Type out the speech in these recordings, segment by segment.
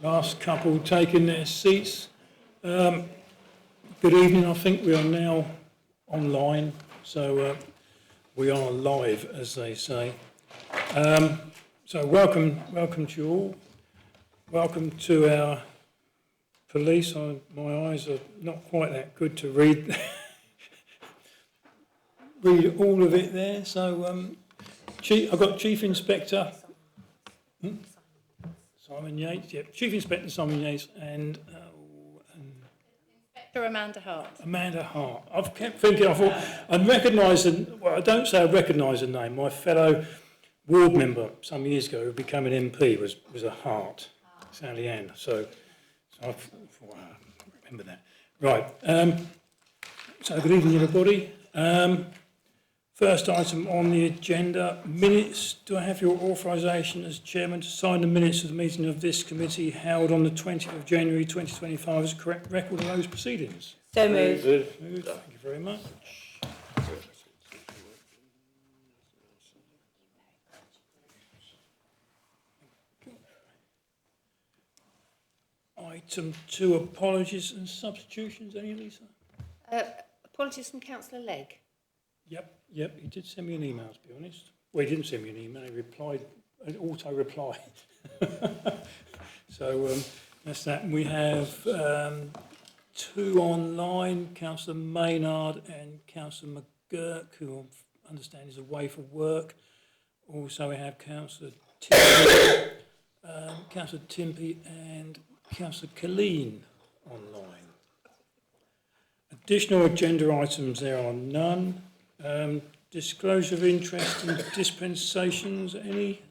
Last couple taking their seats. Good evening. I think we are now online, so we are live, as they say. So welcome to you all. Welcome to our police. My eyes are not quite that good to read read all of it there. So I've got Chief Inspector Simon Yates. Yeah, Chief Inspector Simon Yates and Inspector Amanda Hart. Amanda Hart. I've kept thinking. I thought I'd recognise well, I don't say I recognise the name. My fellow ward member some years ago who became an MP was a Hart, Sally Ann. So I thought, I remember that. Right. So good evening, everybody. First item on the agenda, minutes. Do I have your authorisation as chairman to sign the minutes of the meeting of this committee held on the 20th of January 2025 as a correct record of those proceedings? So moved. Moved. Thank you very much. Item 2, apologies and substitutions. Any, Lisa? Apologies from Councillor Legg. Yep, he did send me an email, to be honest. Well, he didn't send me an email, he replied, an auto-reply. So that's that. And we have 2 online, Councillor Maynard and Councillor McGurk, who I understand is away for work. Also we have Councillor Timpey, Councillor Timpey and Councillor Colleen online. Additional agenda items, there are none. Disclosure of interest in dispensations, any?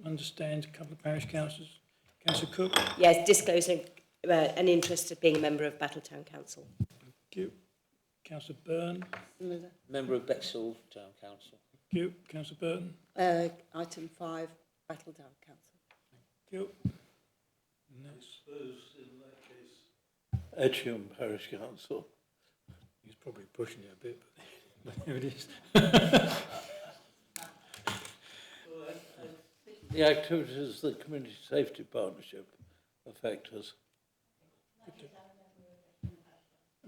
Understand a couple of parish councillors. Councillor Cook? Yes, disclosing an interest of being a member of Battletown Council. Thank you. Councillor Byrne? Member of Bexhill Town Council. Thank you. Councillor Burton? Item 5, Battletown Council. Thank you. Next. In that case, Edgeham Parish Council. He's probably pushing it a bit, but there it is. The activities of the Community Safety Partnership affect us.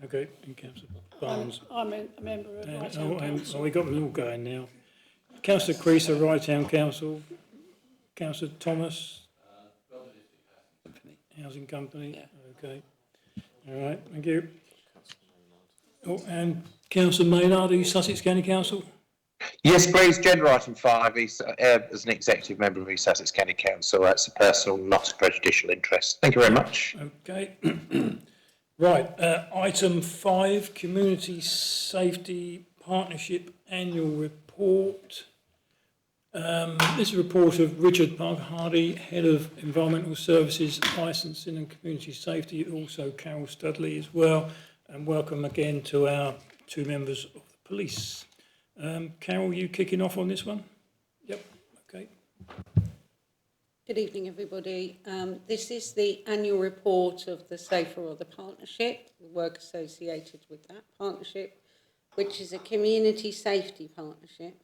Okay, and Councillor Barnes. I'm a member of Right Town Council. We got them all going now. Councillor Creaser, Right Town Council. Councillor Thomas. Housing Company. Yeah. Okay. All right, thank you. Oh, and Councillor Maynard, East Sussex County Council. Yes, please. Agenda item 5 is as an executive member of East Sussex County Council. That's a personal, not a prejudicial interest. Thank you very much. Okay. Right. Item 5, Community Safety Partnership Annual Report. This is a report of Richard Parker Hardy, Head of Environmental Services, Licensing and Community Safety, also Carol Studley as well. And welcome again to our 2 members of the police. Carol, you kicking off on this one? Yep, okay. Good evening, everybody. This is the annual report of the Safer Other Partnership, the work associated with that partnership, which is a community safety partnership.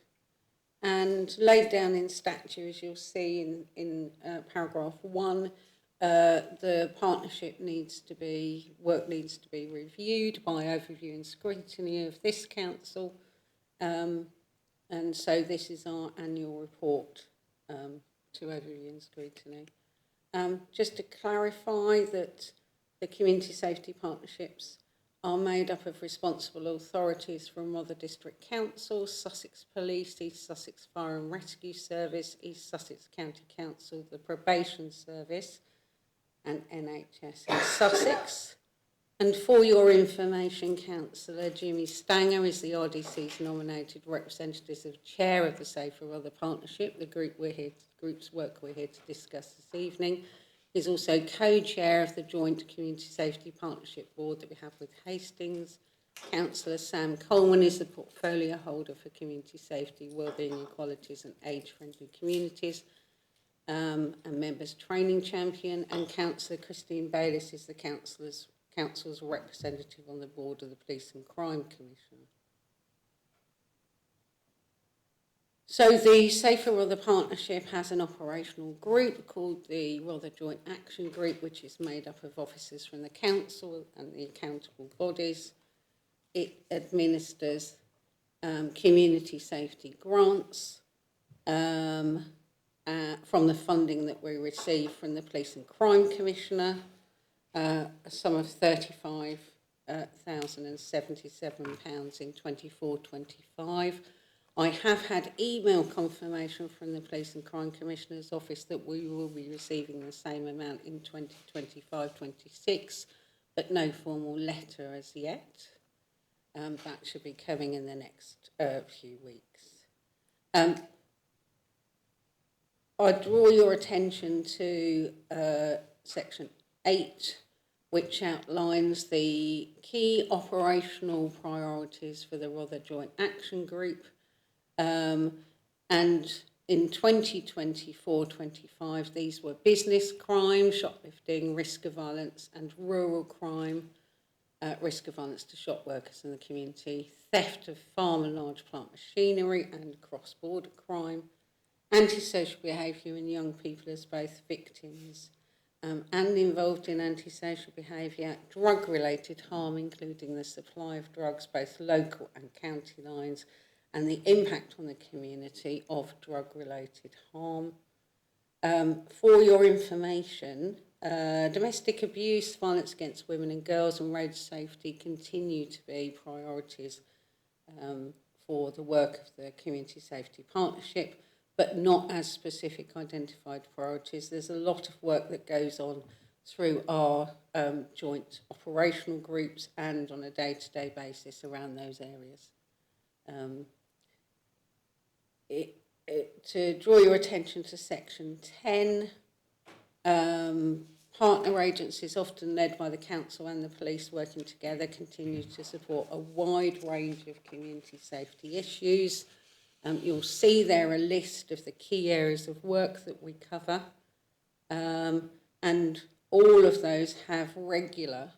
And laid down in statute, as you'll see in paragraph 1, the partnership work needs to be reviewed by overview and scrutiny of this council. And so this is our annual report to overview and scrutiny. Just to clarify that the community safety partnerships are made up of responsible authorities from other district councils, Sussex Police, East Sussex Fire and Rescue Service, East Sussex County Council, the Probation Service and NHS in Sussex. And for your information, Councillor Jimmy Stanger is the RDC's nominated representative of chair of the Safer Other Partnership, the group's work we're here to discuss this evening. He's also co-chair of the Joint Community Safety Partnership Board that we have with Hastings. Councillor Sam Coleman is the portfolio holder for Community Safety, Wellbeing, Equalities and Age-Friendly Communities, and Members Training Champion. And Councillor Christine Bayliss is the council's representative on the board of the Police and Crime Commission. So the Safer Rother Partnership has an operational group called the Rother Joint Action Group, which is made up of officers from the council and the accountable bodies. It administers community safety grants from the funding that we receive from the Police and Crime Commissioner, a sum of £35,077 in 24-25. I have had email confirmation from the Police and Crime Commissioner's office that we will be receiving the same amount in 2025-26, but no formal letter as yet. That should be coming in the next few weeks. I draw your attention to section 8, which outlines the key operational priorities for the Rother Joint Action Group. And in 2024-25, these were business crime, shoplifting, risk of violence, and rural crime, risk of violence to shop workers in the community, theft of farm and large plant machinery, and cross-border crime, antisocial behaviour in young people as both victims and involved in antisocial behaviour, drug-related harm, including the supply of drugs, both local and county lines, and the impact on the community of drug-related harm. For your information, domestic abuse, violence against women and girls, and road safety continue to be priorities for the work of the Community Safety Partnership, but not as specific identified priorities. There's a lot of work that goes on through our joint operational groups and on a day-to-day basis around those areas. To draw your attention to section 10, partner agencies, often led by the council and the police working together, continue to support a wide range of community safety issues. You'll see there a list of the key areas of work that we cover, and all of those have regular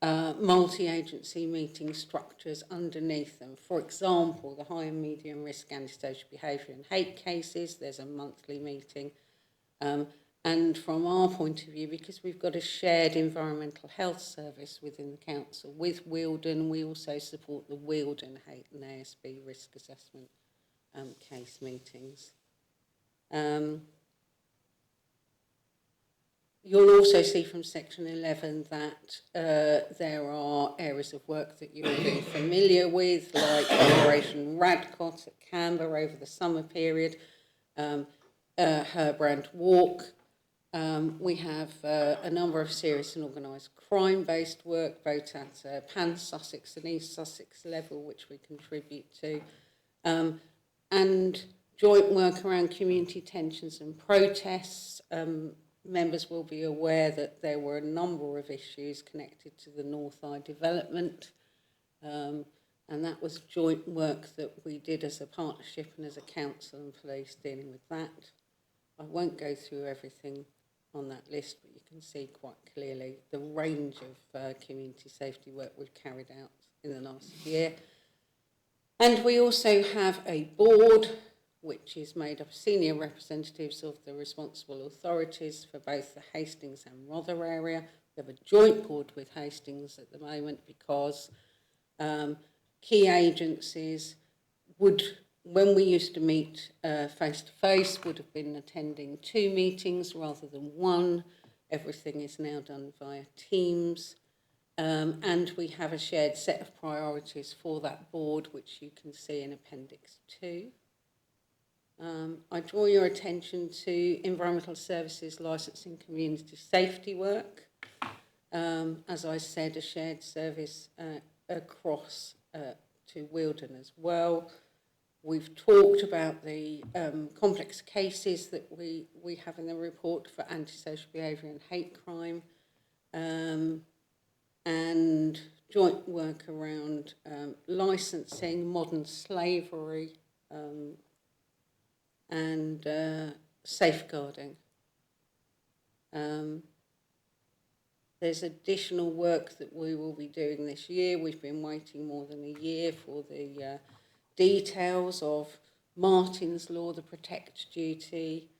multi-agency meeting structures underneath them. For example, the high and medium risk antisocial behaviour and hate cases, there's a monthly meeting. And from our point of view, because we've got a shared environmental health service within the council with Wealden, we also support the Wealden Hate and ASB risk assessment case meetings. You'll also see from section 11 that there are areas of work that you'll be familiar with, like Operation Radcot at Canberra over the summer period, Herbrand Walk. We have a number of serious and organised crime-based work, both at Pan Sussex and East Sussex level, which we contribute to, and joint work around community tensions and protests. Members will be aware that there were a number of issues connected to the North Eye development, and that was joint work that we did as a partnership and as a council and police dealing with that. I won't go through everything on that list, but you can see quite clearly the range of community safety work we've carried out in the last year. And we also have a board which is made up of senior representatives of the responsible authorities for both the Hastings and Rother area. We have a joint board with Hastings at the moment because key agencies would, when we used to meet face-to-face, would have been attending 2 meetings rather than 1. Everything is now done via Teams. And we have a shared set of priorities for that board, which you can see in Appendix 2. I draw your attention to environmental services licensing community safety work. As I said, a shared service across to Wealden as well. We've talked about the complex cases that we have in the report for antisocial behaviour and hate crime, and joint work around licensing, modern slavery, and safeguarding. There's additional work that we will be doing this year. We've been waiting more than a year for the details of Martin's Law, the Protect Duty,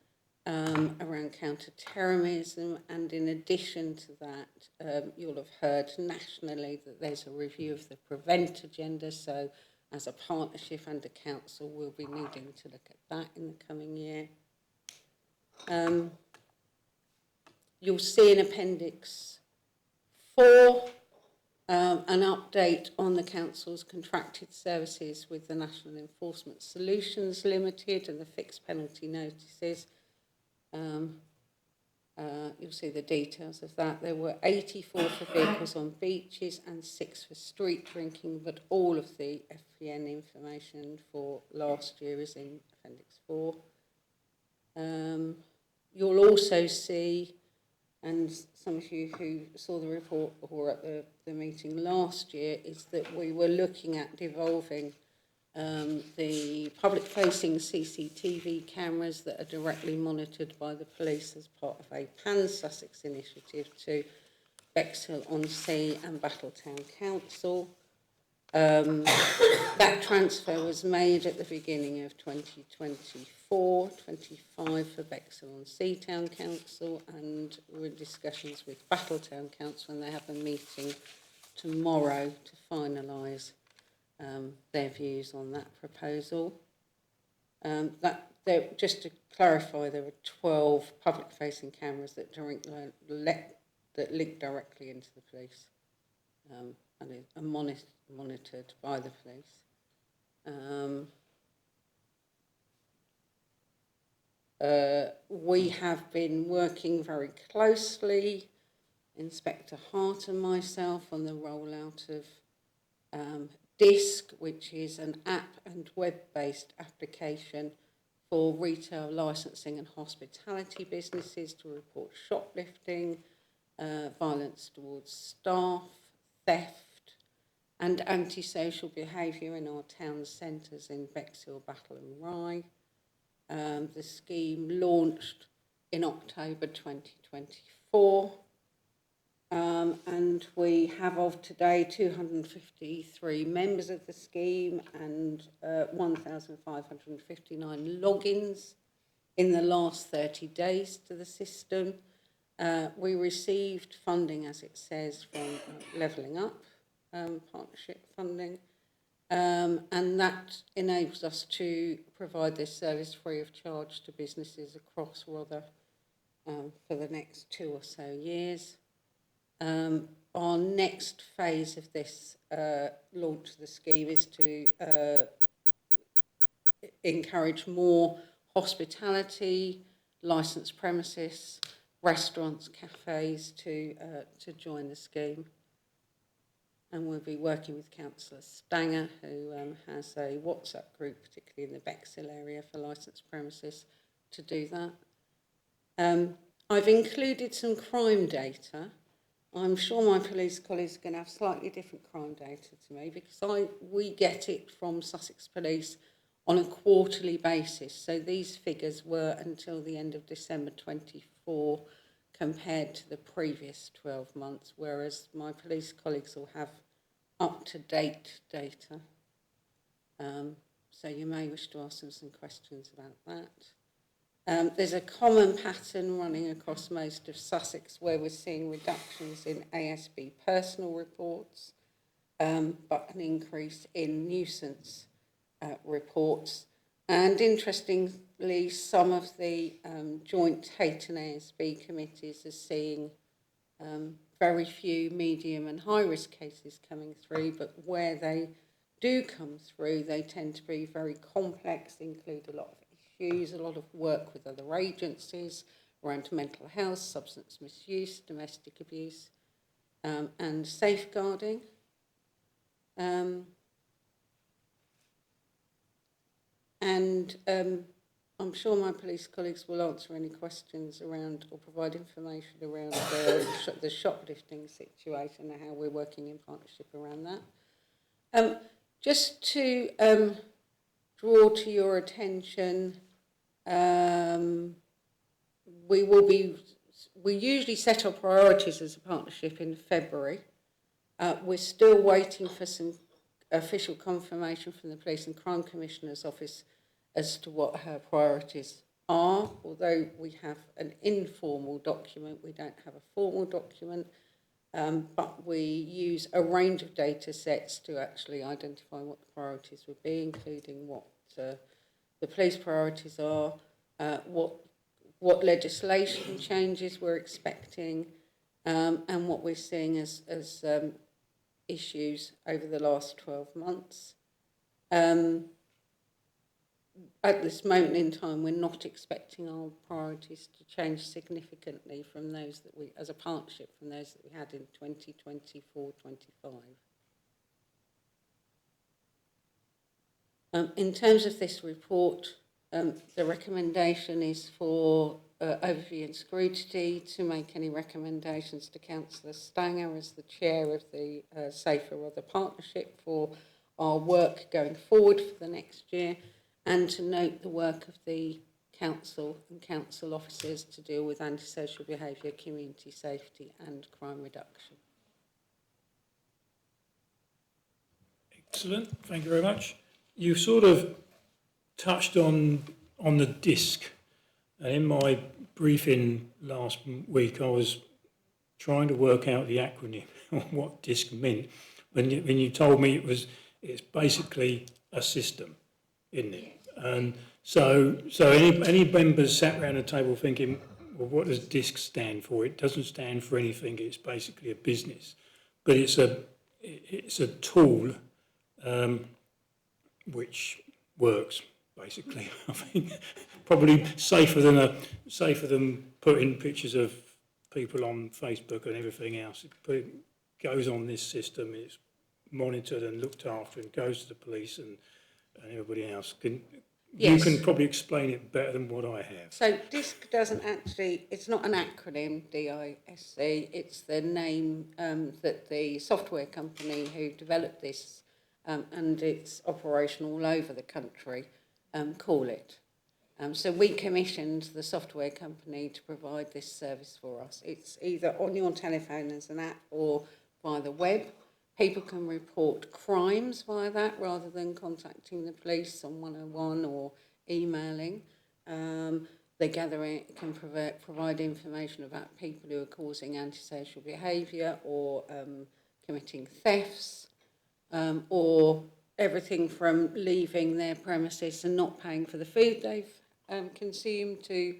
around counter-terrorism, and in addition to that, you'll have heard nationally that there's a review of the Prevent agenda, so as a partnership and a council, we'll be needing to look at that in the coming year. You'll see in Appendix 4 an update on the Council's contracted services with the National Enforcement Solutions Limited and the fixed penalty notices. You'll see the details of that. There were 84 for vehicles on beaches and 6 for street drinking, but all of the FPN information for last year is in Appendix 4. You'll also see, and some of you who saw the report or were at the meeting last year, is that we were looking at devolving the public-facing CCTV cameras that are directly monitored by the police as part of a Pan-Sussex initiative to Bexhill-on-Sea and Battletown Council. That transfer was made at the beginning of 2024, 25 for Bexhill-on-Sea Town Council, and we're in discussions with Battletown Council, and they have a meeting tomorrow to finalise their views on that proposal. Just to clarify, there are 12 public-facing cameras that link directly into the police and are monitored by the police. We have been working very closely, Inspector Hart and myself, on the rollout of DISC, which is an app and web-based application for retail licensing and hospitality businesses to report shoplifting, violence towards staff, theft, and antisocial behaviour in our town centres in Bexhill, Battle and Rye. The scheme launched in October 2024. And we have of today 253 members of the scheme and 1,559 logins in the last 30 days to the system. We received funding, as it says, from Levelling Up partnership funding, and that enables us to provide this service free of charge to businesses across Rother for the next 2 or so years. Our next phase of this launch of the scheme is to encourage more hospitality, licensed premises, restaurants, cafes to join the scheme. And we'll be working with Councillor Stanger, who has a WhatsApp group, particularly in the Bexhill area, for licensed premises, to do that. I've included some crime data. I'm sure my police colleagues are going to have slightly different crime data to me because we get it from Sussex Police on a quarterly basis. So these figures were until the end of December 24 compared to the previous 12 months, whereas my police colleagues will have up-to-date data. So you may wish to ask them some questions about that. There's a common pattern running across most of Sussex where we're seeing reductions in ASB personal reports, but an increase in nuisance reports. And interestingly, some of the joint Hayton ASB committees are seeing very few medium and high risk cases coming through, but where they do come through, they tend to be very complex, include a lot of issues, a lot of work with other agencies around mental health, substance misuse, domestic abuse, and safeguarding. I'm sure my police colleagues will answer any questions around or provide information around the shoplifting situation and how we're working in partnership around that. Just to draw to your attention, we usually set our priorities as a partnership in February. We're still waiting for some official confirmation from the Police and Crime Commissioner's Office as to what her priorities are. Although we have an informal document, we don't have a formal document, but we use a range of data sets to actually identify what the priorities would be, including what the police priorities are, what legislation changes we're expecting, and what we're seeing as issues over the last 12 months. At this moment in time, we're not expecting our priorities to change significantly from those that we, as a partnership, from those that we had in 2024-25. In terms of this report, the recommendation is for overview and scrutiny to make any recommendations to Councillor Stanger as the chair of the Safer Other Partnership for our work going forward for the next year, and to note the work of the council and council officers to deal with antisocial behaviour, community safety and crime reduction. Excellent, thank you very much. You sort of touched on the DISC, and in my briefing last week I was trying to work out the acronym on what DISC meant when you told me it's basically a system, isn't it? And so any members sat around the table thinking, well, what does DISC stand for? It doesn't stand for anything. It's basically a business, but it's a tool which works basically. I think probably safer than putting pictures of people on Facebook and everything else. It goes on this system. It's monitored and looked after and goes to the police and everybody else. Yes. You can probably explain it better than what I have. So DISC doesn't actually, it's not an acronym, DISC, it's the name that the software company who developed this and it's operational all over the country call it. So we commissioned the software company to provide this service for us. It's either on your telephone as an app or via the web. People can report crimes via that rather than contacting the police on 101 or emailing. They can provide information about people who are causing antisocial behaviour or committing thefts, or everything from leaving their premises and not paying for the food they've consumed to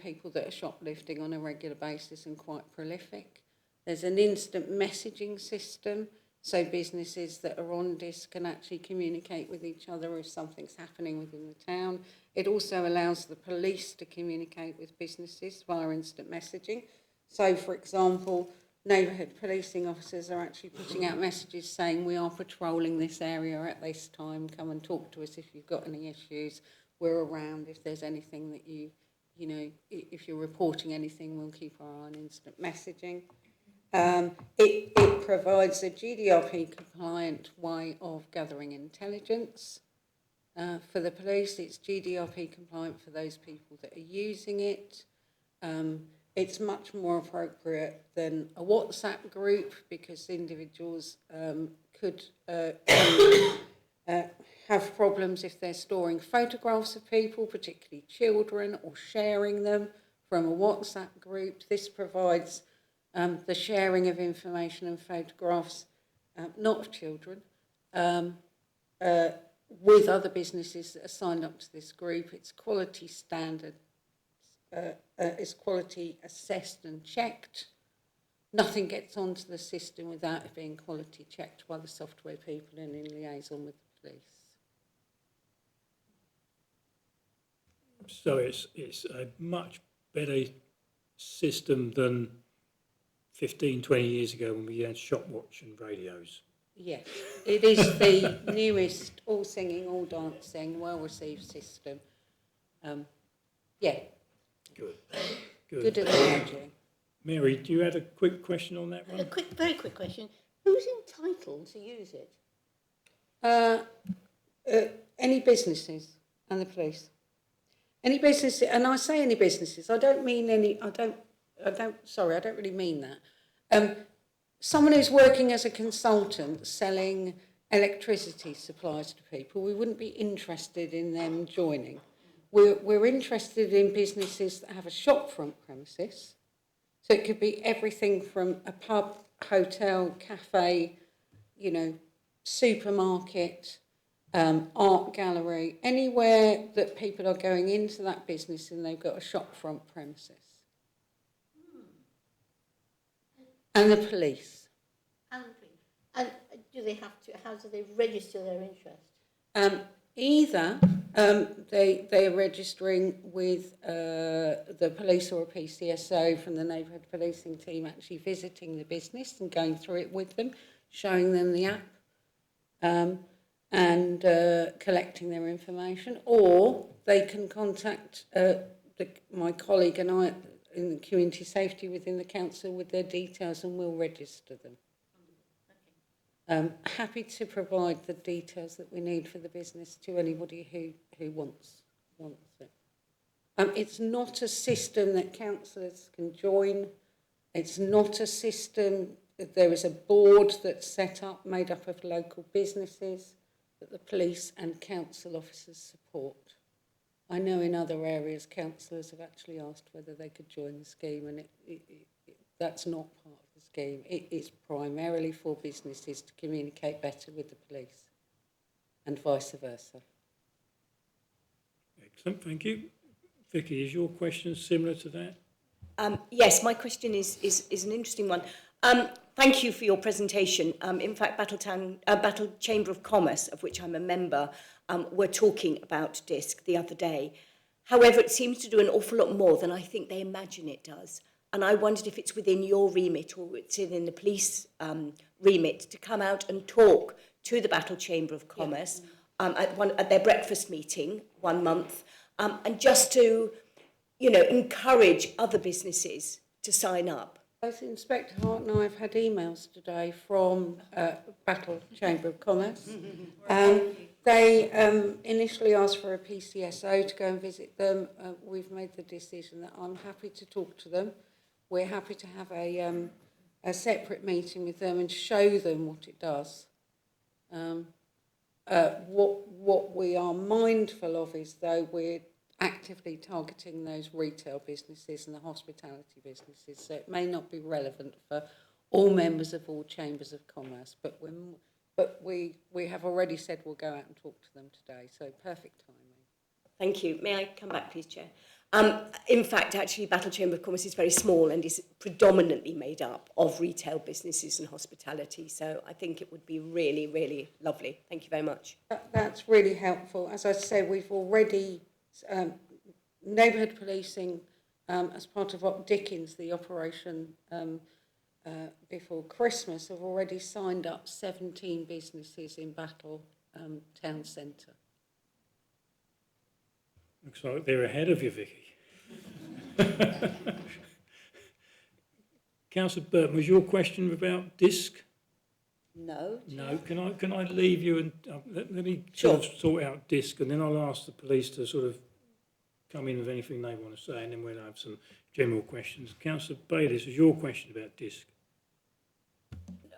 people that are shoplifting on a regular basis and quite prolific. There's an instant messaging system, so businesses that are on DISC can actually communicate with each other if something's happening within the town. It also allows the police to communicate with businesses via instant messaging. So, for example, neighbourhood policing officers are actually putting out messages saying we are patrolling this area at this time, come and talk to us if you've got any issues, we're around if there's anything that you know, if you're reporting anything, we'll keep our eye on instant messaging. It provides a GDPR compliant way of gathering intelligence. For the police, it's GDPR compliant for those people that are using it. It's much more appropriate than a WhatsApp group because individuals could have problems if they're storing photographs of people, particularly children, or sharing them from a WhatsApp group. This provides the sharing of information and photographs, not of children, with other businesses that are signed up to this group. It's quality standard, it's quality assessed and checked. Nothing gets onto the system without it being quality checked by the software people and in liaison with the police. So it's a much better system than 15, 20 years ago when we had Shopwatch and radios. Yes, it is the newest all singing, all dancing, well-received system. Yeah. Good. Good at managing. Mary, do you have a quick question on that one? Very quick question. Who's entitled to use it? Any businesses and the police. Any businesses, and I say any businesses, I don't mean any, I don't really mean that. Someone who's working as a consultant selling electricity supplies to people, we wouldn't be interested in them joining. We're interested in businesses that have a shopfront premises. So it could be everything from a pub, hotel, cafe, you know, supermarket, art gallery, anywhere that people are going into that business and they've got a shopfront premises. And the police. And do they have to, how do they register their interest? Either they are registering with the police or a PCSO from the neighbourhood policing team, actually visiting the business and going through it with them, showing them the app, and collecting their information, or they can contact my colleague and I in the community safety within the council with their details, and we'll register them. Happy to provide the details that we need for the business to anybody who wants it. It's not a system that councillors can join. It's not a system. There is a board that's set up, made up of local businesses that the police and council officers support. I know in other areas councillors have actually asked whether they could join the scheme, and that's not part of the scheme. It's primarily for businesses to communicate better with the police and vice versa. Excellent, thank you. Vicky, is your question similar to that? Yes, my question is an interesting one. Thank you for your presentation. In fact, Battle Chamber of Commerce, of which I'm a member, were talking about DISC the other day. However, it seems to do an awful lot more than I think they imagine it does. And I wondered if it's within your remit or it's in the police remit to come out and talk to the Battle Chamber of Commerce at their breakfast meeting 1 month, and just to, encourage other businesses to sign up. Both Inspector Hart and I have had emails today from Battle Chamber of Commerce. They initially asked for a PCSO to go and visit them. We've made the decision that I'm happy to talk to them. We're happy to have a separate meeting with them and show them what it does. What we are mindful of is, though, we're actively targeting those retail businesses and the hospitality businesses, so it may not be relevant for all members of all chambers of commerce, but we have already said we'll go out and talk to them today, so perfect timing. Thank you. May I come back, please, Chair? In fact, actually, Battle Chamber of Commerce is very small and is predominantly made up of retail businesses and hospitality, so I think it would be really, really lovely. Thank you very much. That's really helpful. As I said, we've already neighbourhood policing, as part of Op Dickens, the operation before Christmas, have already signed up 17 businesses in Battle town centre. Looks like they're ahead of you, Vicky. Councillor Burton, was your question about DISC? No. No. Can I leave you and let me sort of sort out DISC, and then I'll ask the police to sort of come in with anything they want to say, and then we'll have some general questions. Councillor Bayliss, was your question about DISC?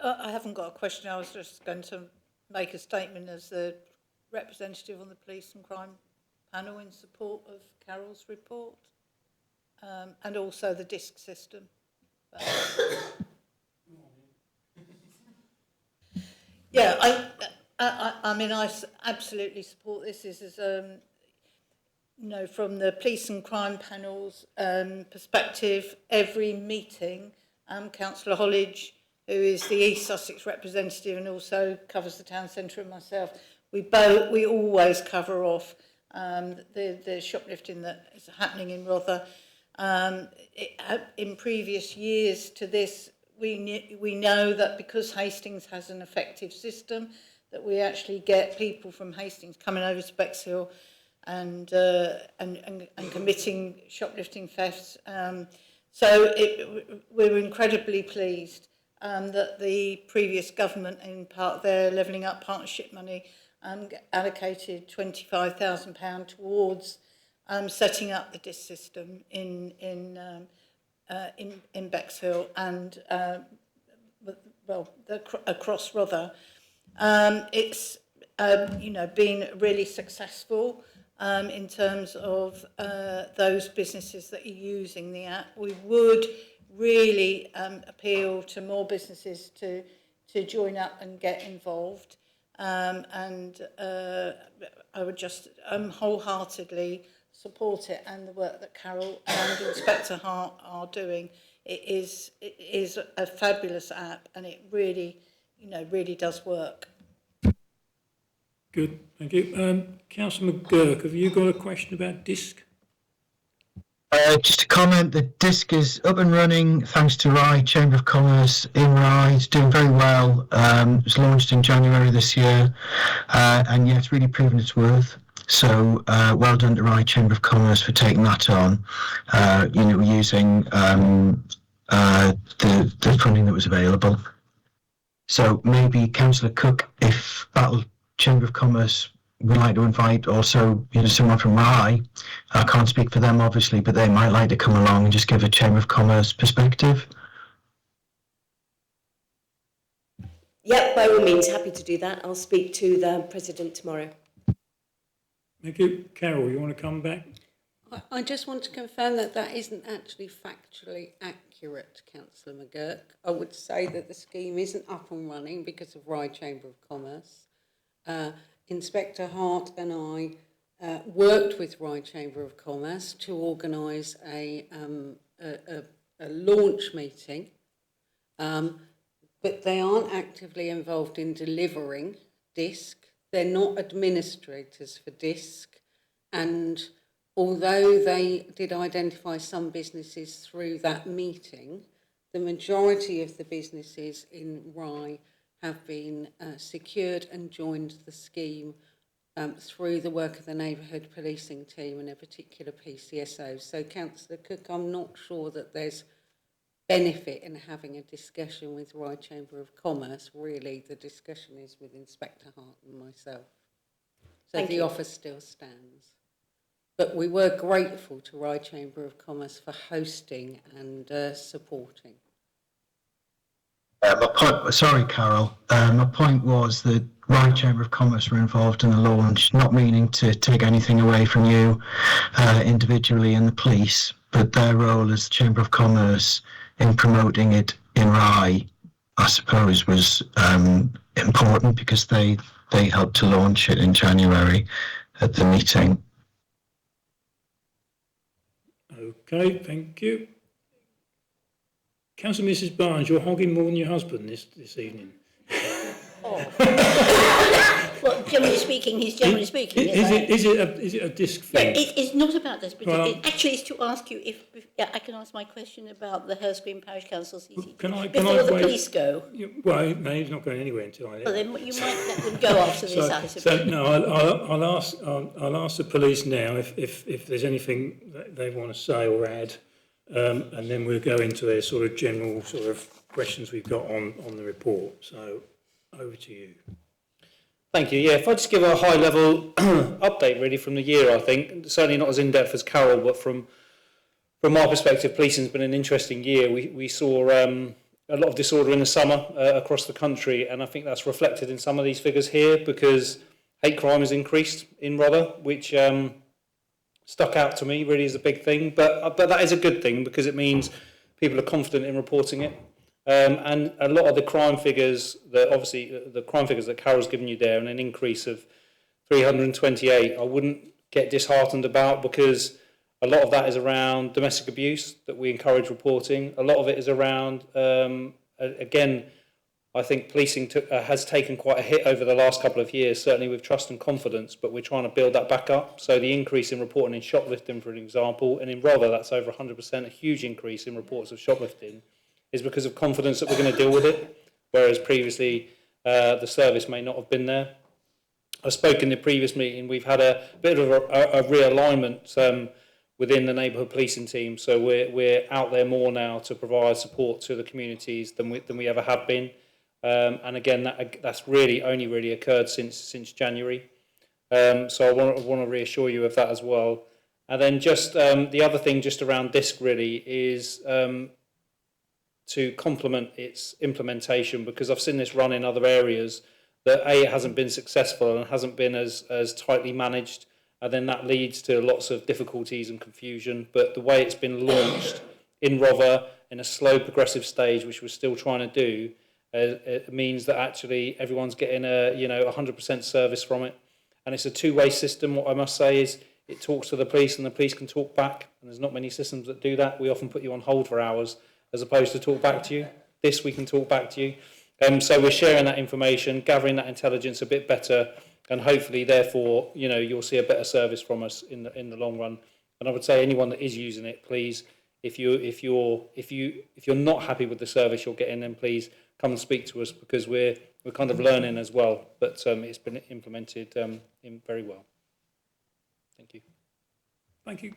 I haven't got a question. I was just going to make a statement as the representative on the police and crime panel in support of Carol's report, and also the DISC system. Yeah, I mean, I absolutely support this. This is, from the police and crime panel's perspective, every meeting, Councillor Hollidge, who is the East Sussex representative and also covers the town centre, and myself, we always cover off the shoplifting that is happening in Rother. In previous years to this, we know that because Hastings has an effective system, that we actually get people from Hastings coming over to Bexhill and committing shoplifting thefts. We're incredibly pleased that the previous government, in part of their Levelling Up partnership money, allocated £25,000 towards setting up the DISC system in Bexhill and across Rother. It's been really successful in terms of those businesses that are using the app. We would really appeal to more businesses to join up and get involved. I would just wholeheartedly support it and the work that Carol and Inspector Hart are doing. It is a fabulous app, and it really does work. Good, thank you. Councillor McGurk, have you got a question about DISC? Just a comment, the DISC is up and running thanks to Rye Chamber of Commerce in Rye. It's doing very well. It was launched in January this year, and yeah, it's really proven its worth. So well done to Rye Chamber of Commerce for taking that on. Using the funding that was available. So maybe Councillor Cook, if Battle Chamber of Commerce would like to invite also someone from Rye. I can't speak for them obviously, but they might like to come along and just give a Chamber of Commerce perspective. Yep, by all means, happy to do that. I'll speak to the President tomorrow. Thank you. Carol, you want to come back? I just want to confirm that isn't actually factually accurate, Councillor McGurk. I would say that the scheme isn't up and running because of Rye Chamber of Commerce. Inspector Hart and I worked with Rye Chamber of Commerce to organise a launch meeting, but they aren't actively involved in delivering DISC. They're not administrators for DISC, and although they did identify some businesses through that meeting, the majority of the businesses in Rye have been secured and joined the scheme through the work of the neighbourhood policing team and a particular PCSO. So, Councillor Cook, I'm not sure that there's benefit in having a discussion with Rye Chamber of Commerce. Really, the discussion is with Inspector Hart and myself. So Thank the you. offer still stands. But we were grateful to Rye Chamber of Commerce for hosting and supporting. Sorry, Carol. My point was that Rye Chamber of Commerce were involved in the launch, not meaning to take anything away from you individually and the police, but their role as Chamber of Commerce in promoting it in Rye, I suppose, was important because they helped to launch it in January at the meeting. Okay, thank you. Councillor Mrs Barnes, you're hogging more than your husband this evening. Well, generally speaking, he's generally speaking. Is it a DISC thing? It's not about this, but Well, it actually is to ask you if I can ask my question about the Hurst Green Parish Council CCTV before the wait? police go. Well, no, he's not going anywhere until I. Well, then you might let them go after this, I suppose. So no, I'll ask the police now if there's anything that they want to say or add, and then we'll go into their sort of general sort of questions we've got on the report. So over to you. Thank you. Yeah, if I just give a high-level update really from the year, I think, certainly not as in-depth as Carol, but from our perspective, policing's been an interesting year. We saw a lot of disorder in the summer across the country, and I think that's reflected in some of these figures here because hate crime has increased in Rother, which stuck out to me really as a big thing. But that is a good thing because it means people are confident in reporting it. And a lot of the crime figures the crime figures that Carol's given you there, and an increase of 328, I wouldn't get disheartened about because a lot of that is around domestic abuse that we encourage reporting. A lot of it is around, again, I think policing has taken quite a hit over the last couple of years, certainly with trust and confidence, but we're trying to build that back up. So the increase in reporting in shoplifting, for an example, and in Rother, that's over 100%, a huge increase in reports of shoplifting, is because of confidence that we're going to deal with it, whereas previously the service may not have been there. I spoke in the previous meeting, we've had a bit of a realignment within the neighbourhood policing team, so we're out there more now to provide support to the communities than we ever have been. And again, that's only really occurred since January. So I want to reassure you of that as well. And then just the other thing just around DISC really is to complement its implementation, because I've seen this run in other areas that A, it hasn't been successful and hasn't been as tightly managed, and then that leads to lots of difficulties and confusion. But the way it's been launched in Rother in a slow progressive stage, which we're still trying to do, it means that actually everyone's getting a 100% service from it, and it's a two-way system. What I must say is it talks to the police and the police can talk back, and there's not many systems that do that. We often put you on hold for hours as opposed to talk back to you. This, we can talk back to you. So we're sharing that information, gathering that intelligence a bit better, and hopefully, therefore, you'll see a better service from us in the long run. And I would say anyone that is using it, please, if you're not happy with the service you're getting, then please come and speak to us, because we're kind of learning as well. But it's been implemented very well. Thank you. Thank you.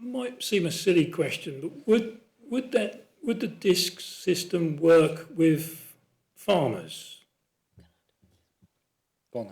Might seem a silly question, but would the DISC system work with farmers? Go on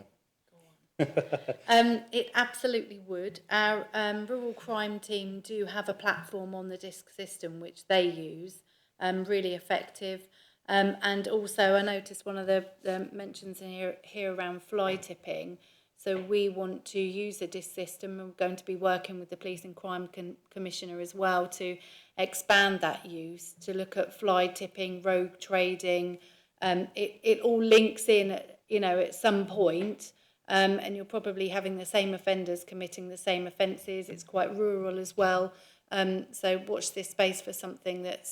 then. It absolutely would. Our rural crime team do have a platform on the DISC system which they use, really effective. And also, I noticed one of the mentions in here around fly tipping. So we want to use the DISC system. We're going to be working with the Police and Crime Commissioner as well to expand that use, to look at fly tipping, rogue trading. It all links in, at some point. And you're probably having the same offenders committing the same offences. It's quite rural as well. So watch this space for something that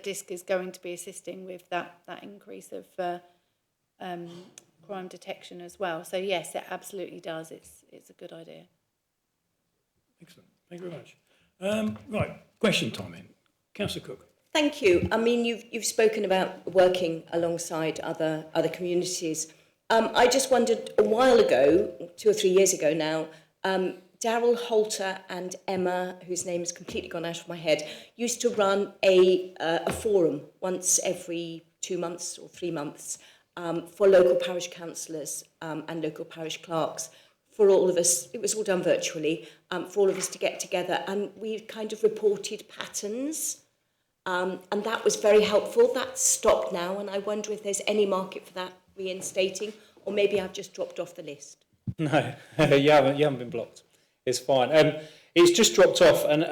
DISC is going to be assisting with that increase of crime detection as well. So yes, it absolutely does. It's a good idea. Excellent. Thank you very much. Right, question time then. Councillor Cook. Thank you. I mean, you've spoken about working alongside other communities. I just wondered, a while ago, 2 or 3 years ago now, Daryl Holter and Emma, whose name has completely gone out of my head, used to run a forum once every 2 months or 3 months for local parish councillors and local parish clerks. For all of us, it was all done virtually, for all of us to get together, and we kind of reported patterns, and that was very helpful. That's stopped now, and I wonder if there's any market for that reinstating, or maybe I've just dropped off the list. No, you haven't been blocked. It's fine. It's just dropped off, and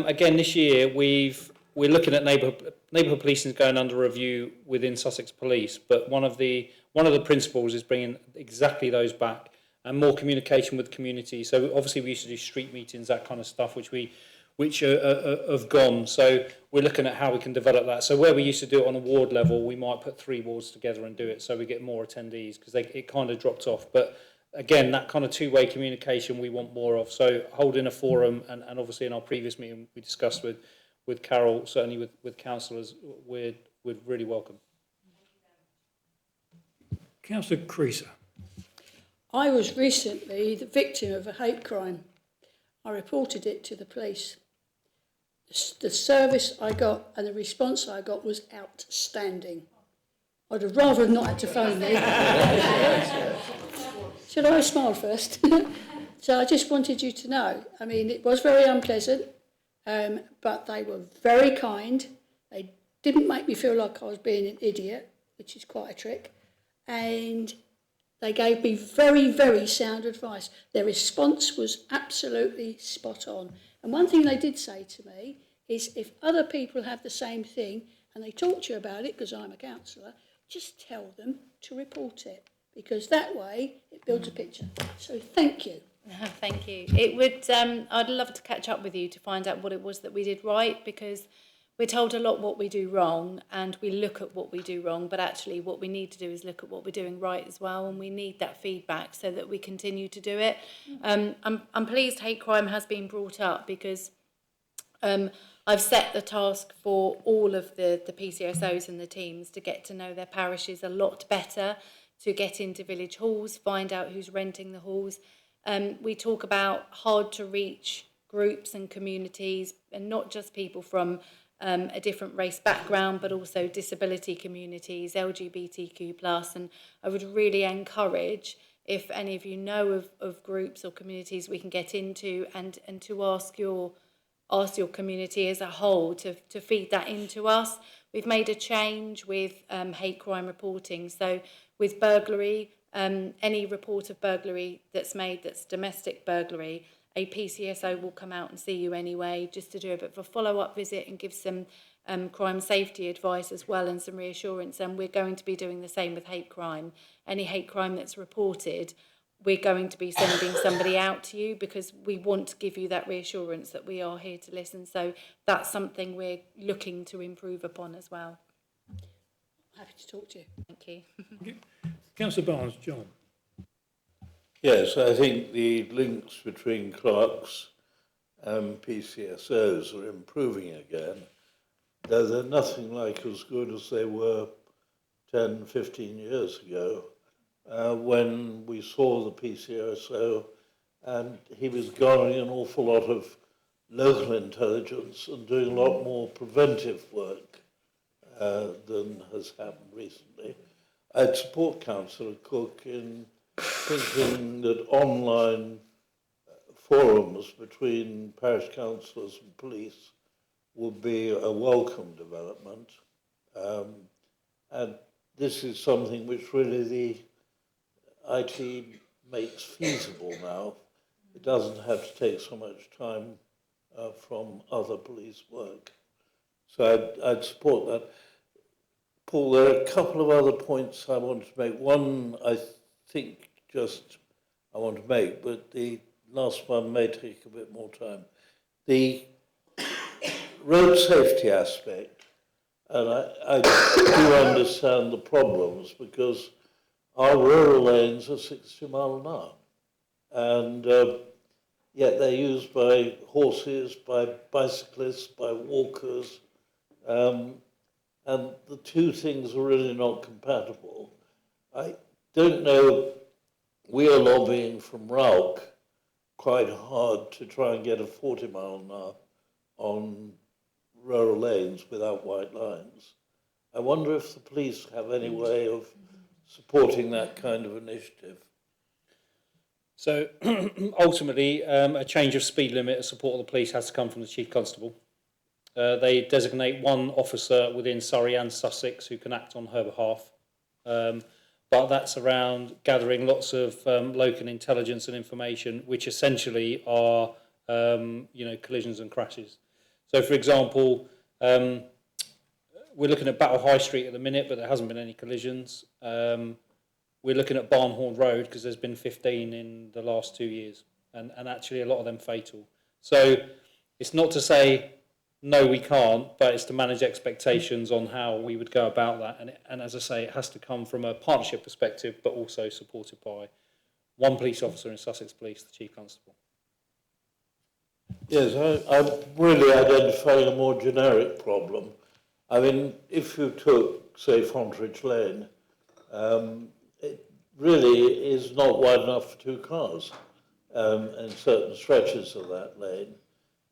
again this year we're looking at neighbourhood policing is going under review within Sussex Police. But one of the principles is bringing exactly those back and more communication with the community. So obviously we used to do street meetings, that kind of stuff, which have gone. So we're looking at how we can develop that. So where we used to do it on a ward level, we might put 3 wards together and do it so we get more attendees, because it kind of dropped off. But again, that kind of two-way communication we want more of. So holding a forum, and obviously in our previous meeting we discussed with Carol, certainly with councillors, we'd really welcome. Councillor Creaser. I was recently the victim of a hate crime. I reported it to the police. The service I got and the response I got was outstanding. I'd have rather not had to phone me. Should I smile first? So I just wanted you to know, I mean, it was very unpleasant, but they were very kind. They didn't make me feel like I was being an idiot, which is quite a trick. And they gave me very, very sound advice. Their response was absolutely spot on. And one thing they did say to me is, if other people have the same thing and they talk to you about it, because I'm a counsellor, just tell them to report it, because that way it builds a picture. So thank you. Thank you. It would. I'd love to catch up with you to find out what it was that we did right, because we're told a lot what we do wrong, and we look at what we do wrong, but actually what we need to do is look at what we're doing right as well, and we need that feedback so that we continue to do it. I'm pleased hate crime has been brought up, because I've set the task for all of the PCSOs and the teams to get to know their parishes a lot better, to get into village halls, find out who's renting the halls. We talk about hard to reach groups and communities, and not just people from a different race background, but also disability communities, LGBTQ+, and I would really encourage, if any of you know of groups or communities we can get into, and to ask your community as a whole to feed that into us. We've made a change with hate crime reporting. So with burglary, any report of burglary that's made that's domestic burglary, a PCSO will come out and see you anyway, just to do a bit of a follow-up visit and give some crime safety advice as well and some reassurance. And we're going to be doing the same with hate crime. Any hate crime that's reported, we're going to be sending somebody out to you because we want to give you that reassurance that we are here to listen. So that's something we're looking to improve upon as well. Happy to talk to you. Thank you. Councillor Barnes, John. Yes, I think the links between clerks and PCSOs are improving again, though they're nothing like as good as they were 10, 15 years ago, when we saw the PCSO and he was garnering an awful lot of local intelligence and doing a lot more preventive work than has happened recently. I'd support Councillor Cook in thinking that online forums between parish councillors and police would be a welcome development. And this is something which really the IT makes feasible now. It doesn't have to take so much time from other police work. So I'd support that. Paul, there are a couple of other points I wanted to make. One, I think just I want to make, but the last one may take a bit more time. The road safety aspect, and I do understand the problems because our rural lanes are 60 miles an hour, and yet they're used by horses, by bicyclists, by walkers, and the two things are really not compatible. I don't know, we are lobbying from Rauch quite hard to try and get a 40 mile an hour on rural lanes without white lines. I wonder if the police have any way of supporting that kind of initiative. So ultimately, a change of speed limit as support of the police has to come from the Chief Constable. They designate one officer within Surrey and Sussex who can act on her behalf. But that's around gathering lots of local intelligence and information, which essentially are, collisions and crashes. So, for example, we're looking at Battle High Street at the minute, but there hasn't been any collisions. We're looking at Barnhorn Road because there's been 15 in the last 2 years, and actually a lot of them fatal. So it's not to say no, we can't, but it's to manage expectations on how we would go about that. And as I say, it has to come from a partnership perspective, but also supported by one police officer in Sussex Police, the Chief Constable. Yes, I'm really identifying a more generic problem. I mean, if you took, say, Fontridge Lane, it really is not wide enough for two cars in certain stretches of that lane,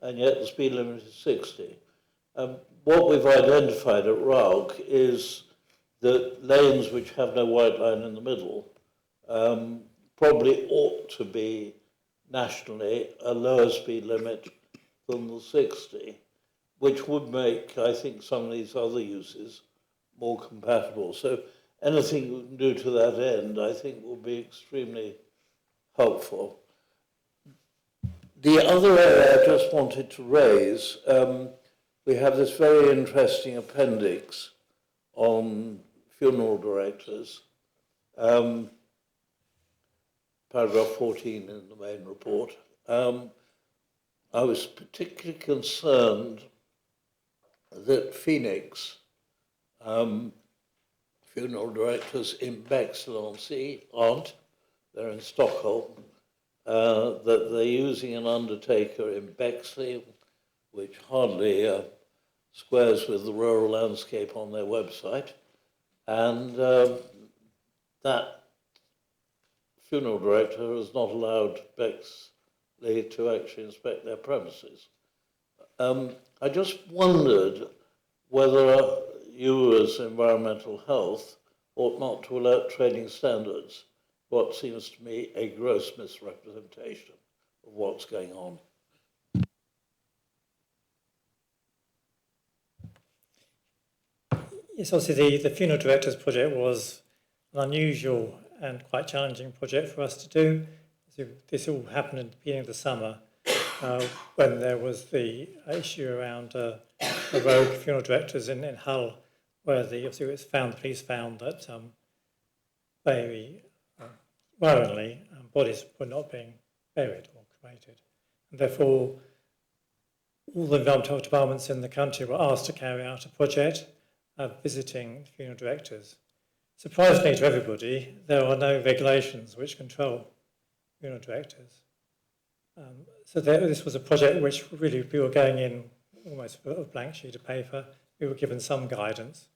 and yet the speed limit is 60. What we've identified at Rauch is that lanes which have no white line in the middle probably ought to be nationally a lower speed limit than the 60, which would make, I think, some of these other uses more compatible. So anything we can do to that end, I think, will be extremely helpful. The other area I just wanted to raise, we have this very interesting appendix on funeral directors, paragraph 14 in the main report. I was particularly concerned that Phoenix funeral directors in Bexley-on-Sea aren't, they're in Stockholm, that they're using an undertaker in Bexley, which hardly squares with the rural landscape on their website, and that funeral director has not allowed Bexley to actually inspect their premises. I just wondered whether you as environmental health ought not to alert trading standards what seems to me a gross misrepresentation of what's going on. Yes, obviously the funeral directors project was an unusual and quite challenging project for us to do. So this all happened at the beginning of the summer when there was the issue around the rogue funeral directors in Hull, where the police found that very worryingly bodies were not being buried or cremated, and therefore all the environmental departments in the country were asked to carry out a project visiting funeral directors. Surprisingly to everybody, there are no regulations which control funeral directors. So this was a project which really we were going in almost with a blank sheet of paper. We were given some guidance,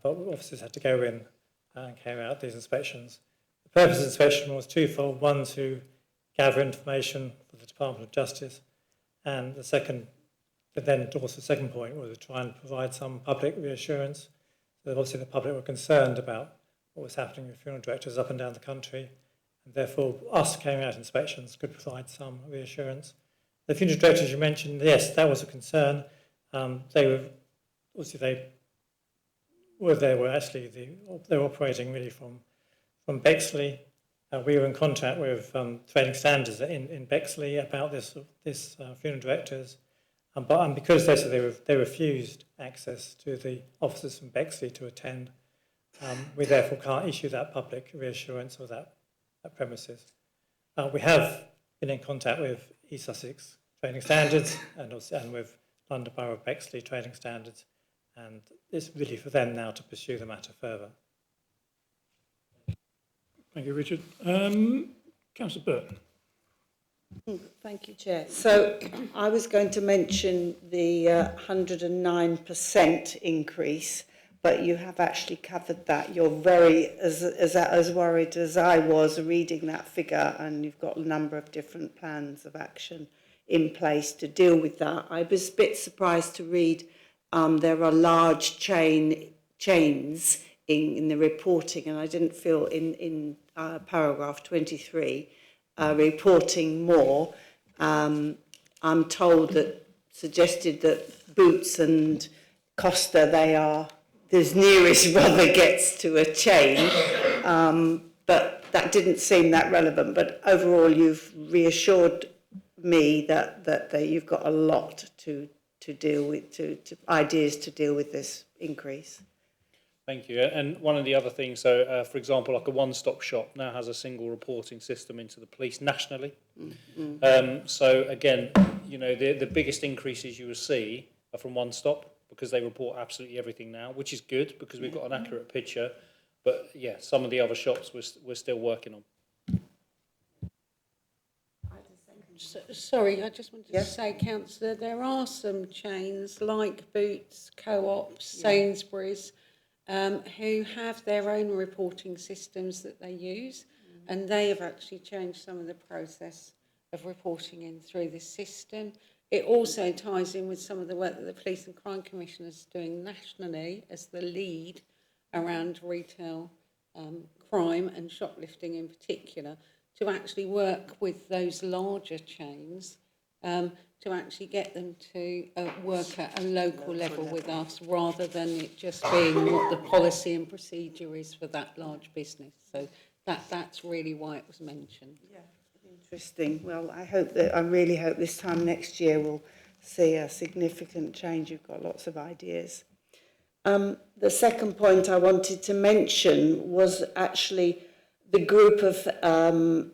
but officers had to go in and carry out these inspections. The purpose of the inspection was twofold: one, to gather information for the Department of Justice, and the second point was to try and provide some public reassurance. So obviously the public were concerned about what was happening with funeral directors up and down the country, and therefore us carrying out inspections could provide some reassurance. The funeral directors you mentioned, yes, that was a concern. They were operating really from Bexley. We were in contact with Trading Standards in Bexley about this funeral directors, but because they refused access to the officers from Bexley to attend, we therefore can't issue that public reassurance or that premises. We have been in contact with East Sussex Trading Standards and with London Borough of Bexley Trading Standards, and it's really for them now to pursue the matter further. Thank you, Richard. Councillor Burton. Thank you, Chair. So I was going to mention the 109% increase, but you have actually covered that. You're very as worried as I was reading that figure, and you've got a number of different plans of action in place to deal with that. I was a bit surprised to read there are large chains in the reporting, and I didn't feel in paragraph 23 reporting more. I'm told suggested that Boots and Costa, they are the nearest brother gets to a chain, but that didn't seem that relevant. But overall, you've reassured me that you've got a lot to deal with, to ideas to deal with this increase. Thank you. And one of the other things, so for example, like a one-stop shop now has a single reporting system into the police nationally. Mm-hmm. So again, the biggest increases you will see are from One Stop, because they report absolutely everything now, which is good because we've got an accurate picture. But yeah, some of the other shops we're still working on. Sorry, I just wanted to say, Councillor, there are some chains like Boots, Co-op, Sainsbury's, who have their own reporting systems that they use, and they have actually changed some of the process of reporting in through this system. It also ties in with some of the work that the Police and Crime Commission is doing nationally as the lead around retail crime and shoplifting in particular, to actually work with those larger chains to actually get them to work at a local level with us, rather than it just being what the policy and procedure is for that large business. So that's really why it was mentioned. Yeah, interesting. Well, I really hope this time next year we'll see a significant change. You've got lots of ideas. The second point I wanted to mention was actually the group of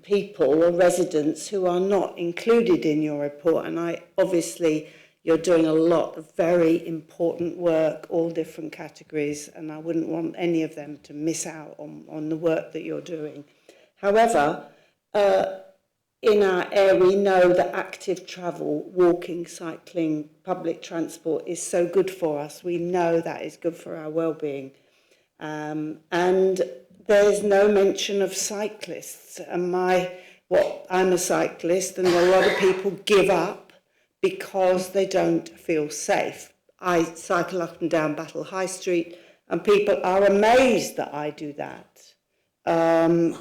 people or residents who are not included in your report. And obviously you're doing a lot of very important work, all different categories, and I wouldn't want any of them to miss out on the work that you're doing. However, in our area, we know that active travel, walking, cycling, public transport is so good for us. We know that is good for our well-being. And there's no mention of cyclists. And I'm a cyclist, and a lot of people give up because they don't feel safe. I cycle up and down Battle High Street, and people are amazed that I do that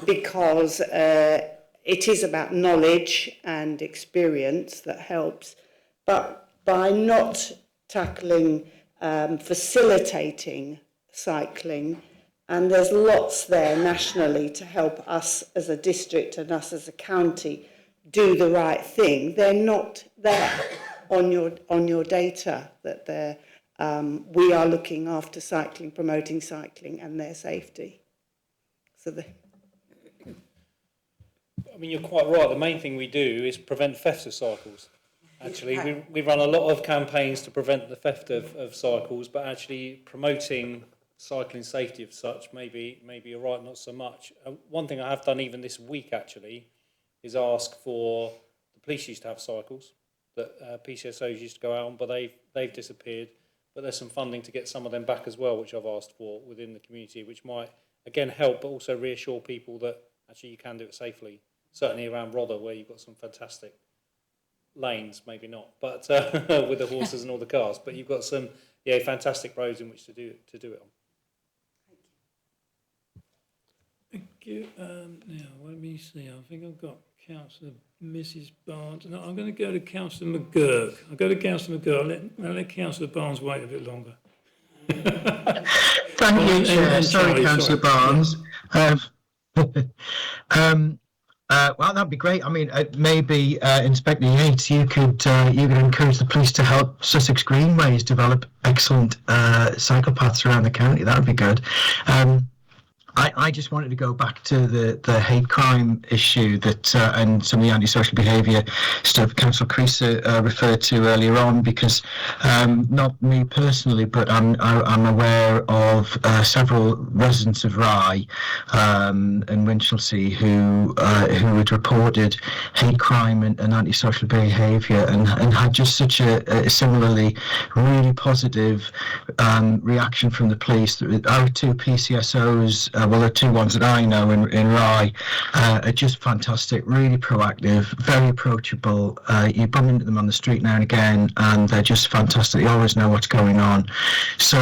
because it is about knowledge and experience that helps. But by not tackling, facilitating cycling, and there's lots there nationally to help us as a district and us as a county do the right thing. They're not there on your data that they're we are looking after cycling, promoting cycling and their safety. So I mean, you're quite right. The main thing we do is prevent theft of cycles. Actually, we run a lot of campaigns to prevent the theft of cycles, but actually promoting cycling safety of such, maybe you're right, not so much. One thing I have done even this week actually is ask for, the police used to have cycles that PCSOs used to go out on, but they've disappeared. But there's some funding to get some of them back as well, which I've asked for within the community, which might again help, but also reassure people that actually you can do it safely. Certainly around Rother, where you've got some fantastic lanes, maybe not, but with the horses and all the cars. But you've got some fantastic roads in which to do it on. Thank you. Now, let me see. I think I've got Councillor Mrs. Barnes. No, I'm going to go to Councillor McGurk. I'll go to Councillor McGurk. I'll let Councillor Barnes wait a bit longer. Thank you, Chair. Sorry, Councillor Barnes. Well, that'd be great. I mean, maybe Inspector Yates, you could encourage the police to help Sussex Greenways develop excellent cycle paths around the county. That would be good. I just wanted to go back to the hate crime issue that and some of the antisocial behaviour stuff Councillor Creaser referred to earlier on, because not me personally, but I'm aware of several residents of Rye and Winchelsea who had reported hate crime and antisocial behaviour and had just such a similarly really positive reaction from the police. Our two PCSOs. Well, the two ones that I know in Rye are just fantastic, really proactive, very approachable. You bump into them on the street now and again, and they're just fantastic. They always know what's going on. So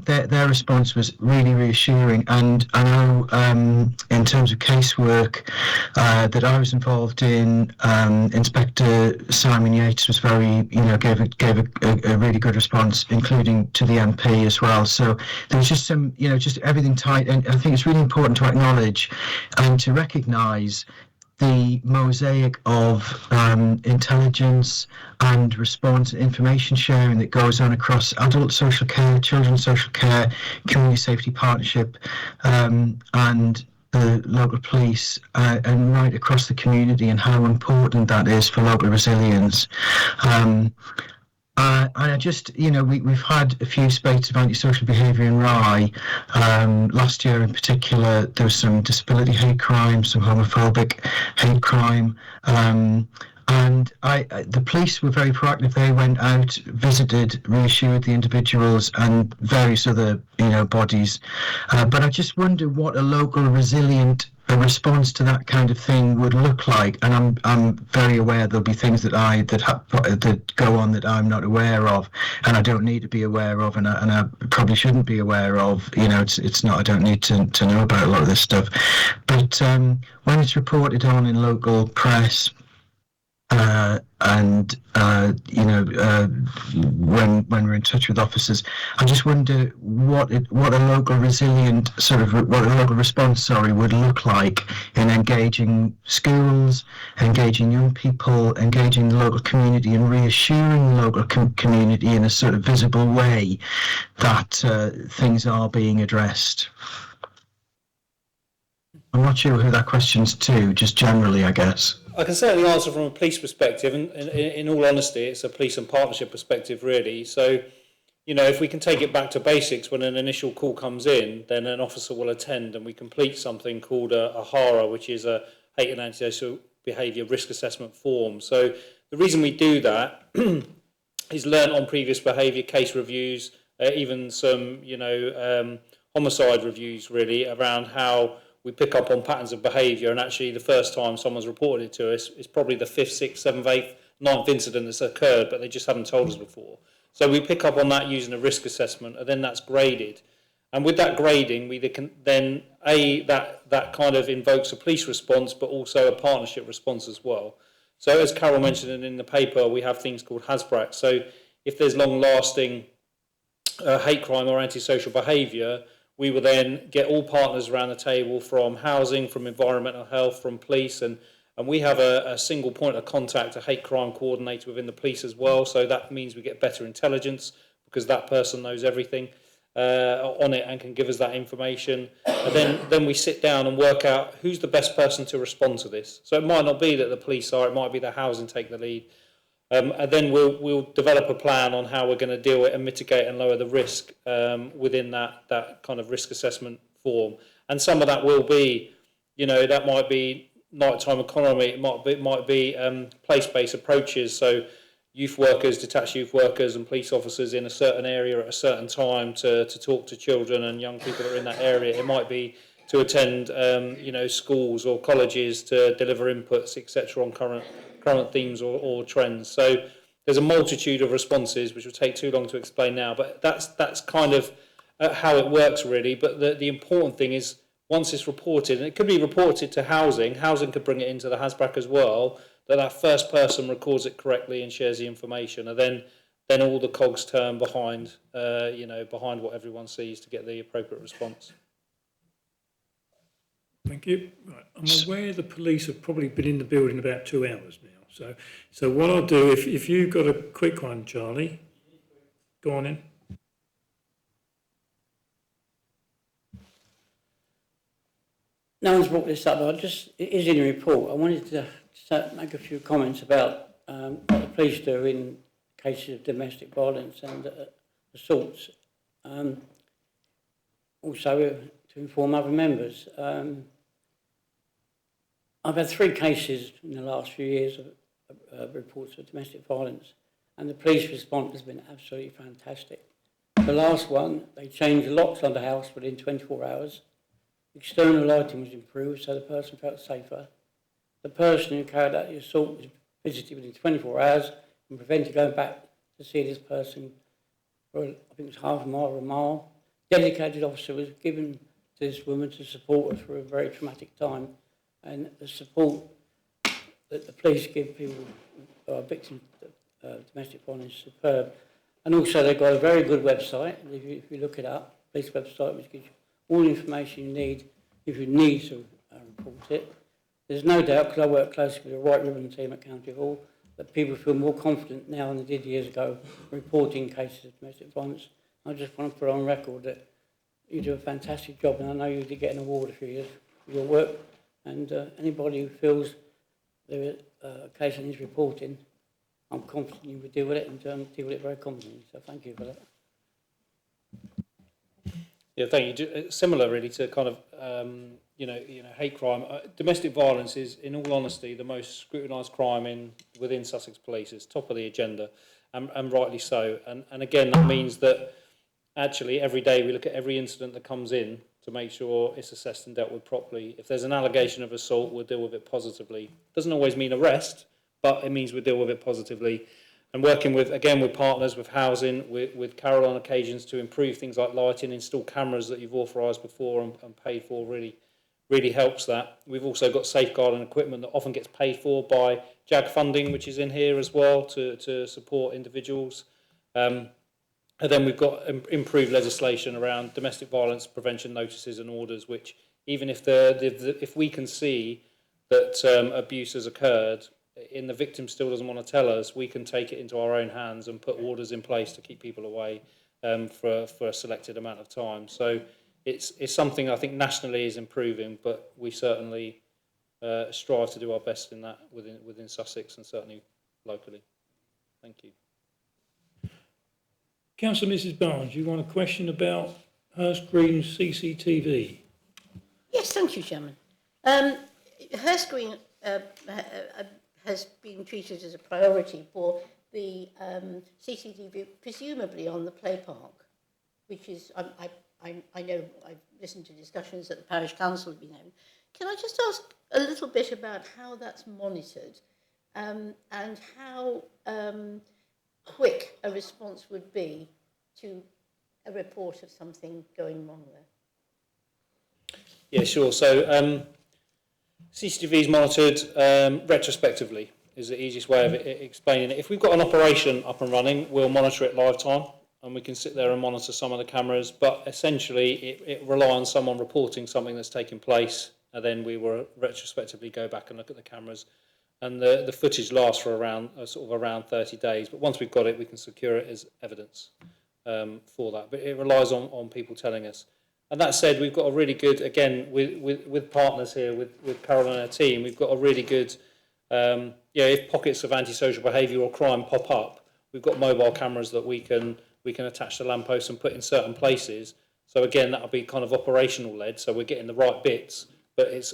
their response was really reassuring. And I know in terms of casework that I was involved in, Inspector Simon Yates was gave a really good response, including to the MP as well. So there was just some, just everything tight. And I think it's really important to acknowledge and to recognise the mosaic of intelligence and response, information sharing that goes on across adult social care, children's social care, community safety partnership, and the local police, and right across the community, and how important that is for local resilience. And I just, we've had a few spates of antisocial behaviour in Rye. Last year in particular, there was some disability hate crime, some homophobic hate crime. And the police were very proactive. They went out, visited, reassured the individuals and various other, bodies. But I just wonder what a local resilient response to that kind of thing would look like. And I'm very aware there'll be things that go on that I'm not aware of, and I don't need to be aware of, and I probably shouldn't be aware of. It's not. I don't need to know about a lot of this stuff. But when it's reported on in local press. When we're in touch with officers, I just wonder what a local resilient what a local response would look like in engaging schools, engaging young people, engaging the local community, and reassuring the local community in a sort of visible way that things are being addressed. I'm not sure who that question's to, just generally, I guess. I can certainly answer from a police perspective, and in all honesty, it's a police and partnership perspective, really. So, if we can take it back to basics, when an initial call comes in, then an officer will attend and we complete something called a HARA, which is a Hate and Antisocial Behaviour Risk Assessment Form. So the reason we do that is learnt on previous behaviour, case reviews, even some, homicide reviews, really, around how we pick up on patterns of behaviour, and actually the first time someone's reported it to us is probably the 5th, 6th, 7th, 8th, 9th incident that's occurred, but they just haven't told us before. So we pick up on that using a risk assessment, and then that's graded. And with that grading, we can then, that kind of invokes a police response, but also a partnership response as well. So as Carol mentioned in the paper, we have things called HASBRAC. So if there's long-lasting hate crime or antisocial behaviour, we will then get all partners around the table from housing, from environmental health, from police, and we have a single point of contact, a hate crime coordinator within the police as well. So that means we get better intelligence because that person knows everything on it and can give us that information. And then we sit down and work out who's the best person to respond to this. So it might not be that the police are, it might be the housing take the lead. And then we'll develop a plan on how we're going to deal with and mitigate and lower the risk within that kind of risk assessment form. And some of that will be, that might be nighttime economy, it might be place-based approaches. So youth workers, detached youth workers and police officers in a certain area at a certain time to talk to children and young people that are in that area. It might be to attend, schools or colleges to deliver inputs, etc., on current themes or trends. So there's a multitude of responses, which will take too long to explain now, but that's kind of how it works really. But the important thing is once it's reported, and it could be reported to housing could bring it into the HASBRAC as well, that first person records it correctly and shares the information, and then all the cogs turn behind what everyone sees to get the appropriate response. Thank you. Right. I'm aware the police have probably been in the building about 2 hours now. So what I'll do, if you've got a quick one, Charlie, go on in. No one's brought this up, but it is in the report. I wanted to make a few comments about what the police do in cases of domestic violence and assaults. Also, to inform other members. I've had 3 cases in the last few years of reports of domestic violence, and the police response has been absolutely fantastic. The last one, they changed the locks on the house within 24 hours. External lighting was improved, so the person felt safer. The person who carried out the assault was visited within 24 hours and prevented going back to see this person for, I think it was half a mile or a mile. Dedicated officer was given to this woman to support her through a very traumatic time, and the support that the police give people who are victims of domestic violence is superb. And also they've got a very good website, if you look it up, police website, which gives you all the information you need if you need to report it. There's no doubt, because I work closely with the White Ribbon team at County Hall, that people feel more confident now than they did years ago reporting cases of domestic violence. I just want to put on record that you do a fantastic job, and I know you did get an award a few years for your work, and anybody who feels there is a case that needs reporting, I'm confident you will deal with it and deal with it very confidently. So thank you for that. Yeah, thank you. Similar, really, to kind of hate crime. Domestic violence is, in all honesty, the most scrutinised crime within Sussex Police. It's top of the agenda, and rightly so. And again, that means that actually every day we look at every incident that comes in to make sure it's assessed and dealt with properly. If there's an allegation of assault, we'll deal with it positively. Doesn't always mean arrest, but it means we deal with it positively. And working with partners, with housing, with Carol on occasions to improve things like lighting, install cameras that you've authorised before and paid for really helps that. We've also got safeguarding equipment that often gets paid for by JAG funding, which is in here as well to support individuals. And then we've got improved legislation around domestic violence prevention notices and orders, which even if we can see that abuse has occurred, and the victim still doesn't want to tell us, we can take it into our own hands and put orders in place to keep people away for a selected amount of time. So it's something I think nationally is improving, but we certainly strive to do our best in that within Sussex and certainly locally. Thank you. Councillor Mrs Barnes, you want a question about Hurst Green CCTV? Yes, thank you, Chairman. Hurst Green has been treated as a priority for the CCTV, presumably on the play park, which is, I know I've listened to discussions that the parish council have been having. Can I just ask a little bit about how that's monitored and how quick a response would be to a report of something going wrong there? Yeah, sure. So CCTV is monitored retrospectively is the easiest way of explaining it. If we've got an operation up and running, we'll monitor it live time and we can sit there and monitor some of the cameras, but essentially it rely on someone reporting something that's taking place, and then we will retrospectively go back and look at the cameras. And the footage lasts for around 30 days, but once we've got it, we can secure it as evidence for that. But it relies on people telling us. And that said, we've got a really good, again, with partners here, with Carol and her team, we've got a really good, if pockets of antisocial behaviour or crime pop up, we've got mobile cameras that we can attach to lampposts and put in certain places. So again, that'll be kind of operational led, so we're getting the right bits, but it's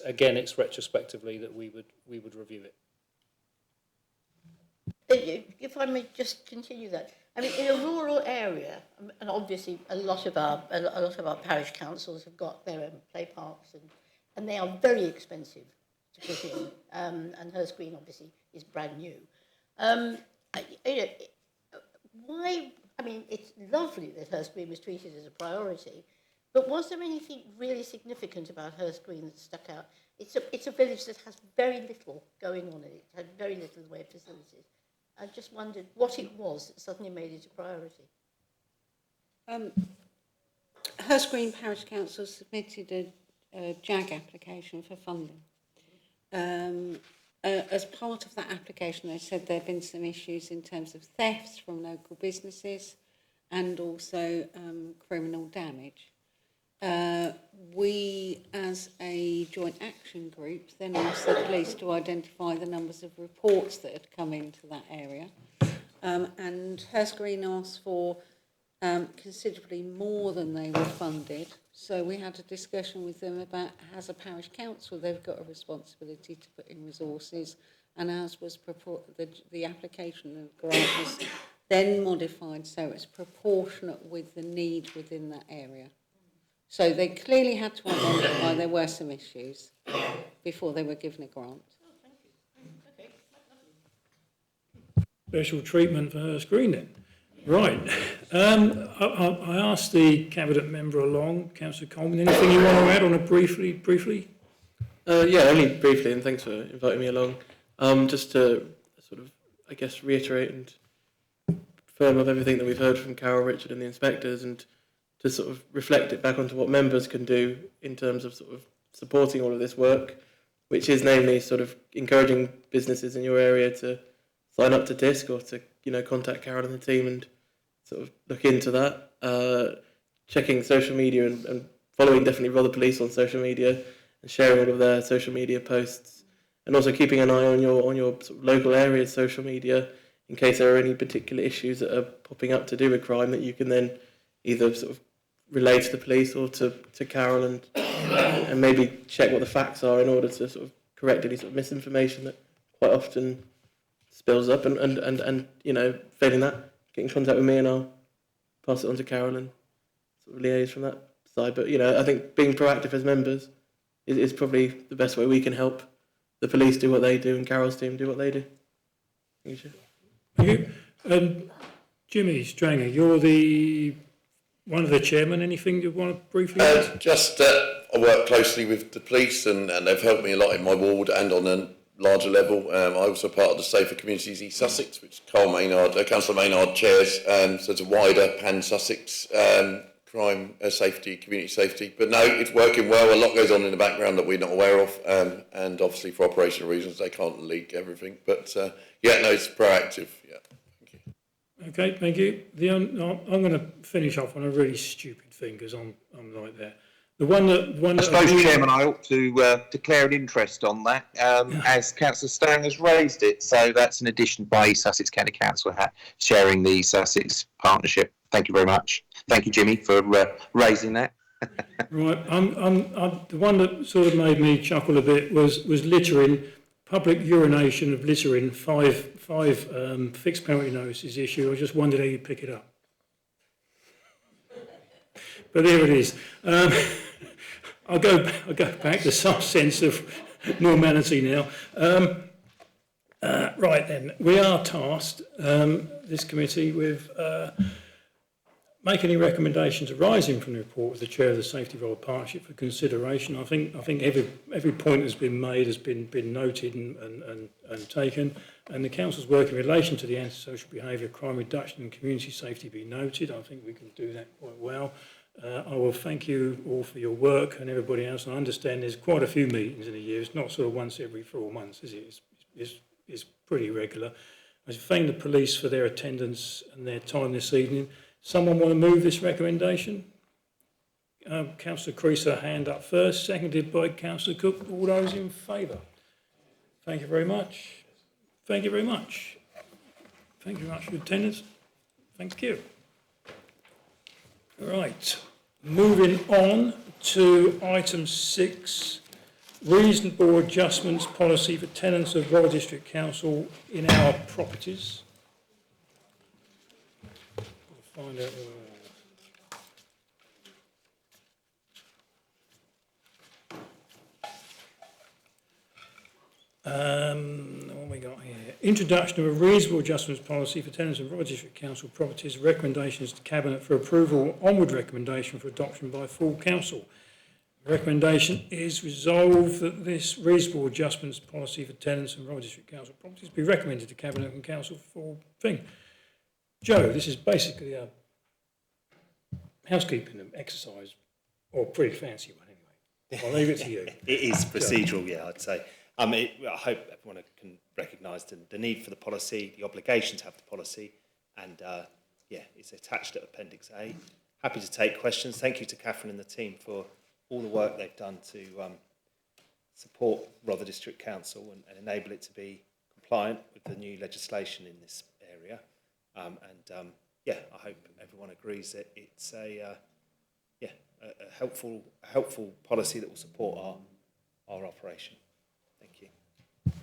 retrospectively that we would review it. If I may just continue that, I mean, in a rural area, and obviously a lot of our parish councils have got their own play parks, and they are very expensive to put in. And Hurst Green obviously is brand new. Why? I mean, it's lovely that Hurst Green was treated as a priority, but was there anything really significant about Hurst Green that stuck out? It's a village that has very little going on in it. It had very little in the way of facilities. I just wondered what it was that suddenly made it a priority. Hurst Green Parish Council submitted a JAG application for funding. As part of that application, they said there have been some issues in terms of thefts from local businesses and also criminal damage. We, as a joint action group, then asked the police to identify the numbers of reports that had come into that area. And Hurst Green asked for considerably more than they were funded. So we had a discussion with them about, as a parish council, they've got a responsibility to put in resources, and ours was the application of grant was then modified so it's proportionate with the need within that area. So they clearly had to identify there were some issues before they were given a grant. Special treatment for Hurst Green then. Right. I asked the cabinet member along, Councillor Coleman, anything you want to add on it briefly? Yeah, only briefly, and thanks for inviting me along. Just to sort of, I guess, reiterate and firm up everything that we've heard from Carol, Richard and the inspectors, and to sort of reflect it back onto what members can do in terms of sort of supporting all of this work, which is namely sort of encouraging businesses in your area to sign up to DISC or to, contact Carol and the team and sort of look into that. Checking social media and following definitely Rother Police on social media and sharing all of their social media posts, and also keeping an eye on your sort of local area's social media in case there are any particular issues that are popping up to do with crime that you can then either sort of relay to the police or to Carol and maybe check what the facts are in order to sort of correct any sort of misinformation that quite often spills up and failing that, get in contact with me and I'll pass it on to Carol and sort of liaise from that side. But, I think being proactive as members is probably the best way we can help the police do what they do and Carol's team do what they do. Thank you, Chair. Thank you. Jimmy Stranger, you're one of the chairmen. Anything you want to briefly add? Just I work closely with the police and they've helped me a lot in my ward and on a larger level. I'm also part of the Safer Communities East Sussex, which Councillor Maynard chairs, so it's a wider pan-Sussex crime safety, community safety. But no, it's working well. A lot goes on in the background that we're not aware of, and obviously for operational reasons they can't leak everything. But it's proactive. Yeah. Okay, thank you. I'm going to finish off on a really stupid thing because I'm like that. I suppose, Chairman, I ought to declare an interest on that, as Councillor Stang has raised it. So that's an addition by East Sussex County Council sharing the East Sussex partnership. Thank you very much. Thank you, Jimmy, for raising that. Right, the one that sort of made me chuckle a bit was littering. Public urination of littering, five fixed penalty notices issued. I just wondered how you pick it up. But there it is. I'll go back to some sense of normality now. Right then, we are tasked, this committee, with make any recommendations arising from the report of the chair of the Safety Role Partnership for consideration. I think every point that's been made has been noted and taken. and the council's work in relation to the antisocial behaviour, crime reduction and community safety be noted. I think we can do that quite well. I will thank you all for your work and everybody else. I understand there's quite a few meetings in a year. It's not sort of once every 4 months, is it? It's pretty regular. I thank the police for their attendance and their time this evening. Someone want to move this recommendation? Councillor Creaser, hand up first, seconded by Councillor Cook. All those in favour? Thank you very much. Thank you very much. Thank you very much for your attendance. Thank you. Right, moving on to item 6, reasonable adjustments policy for tenants of Royal District Council in our properties. I'll find out where what we got here? Introduction of a reasonable adjustments policy for tenants of Royal District Council properties. Recommendations to Cabinet for approval. Onward recommendation for adoption by full council. The recommendation is resolved that this reasonable adjustments policy for tenants of Royal District Council properties be recommended to Cabinet and Council for thing. Joe, this is basically a housekeeping exercise, or a pretty fancy one anyway. I'll leave it to you. It is procedural, yeah, I'd say. I hope everyone can recognise the need for the policy, the obligation to have the policy, and it's attached at Appendix A. Happy to take questions. Thank you to Catherine and the team for all the work they've done to support Rother District Council and enable it to be compliant with the new legislation in this area. I hope everyone agrees that it's a helpful policy that will support our operation. Thank you.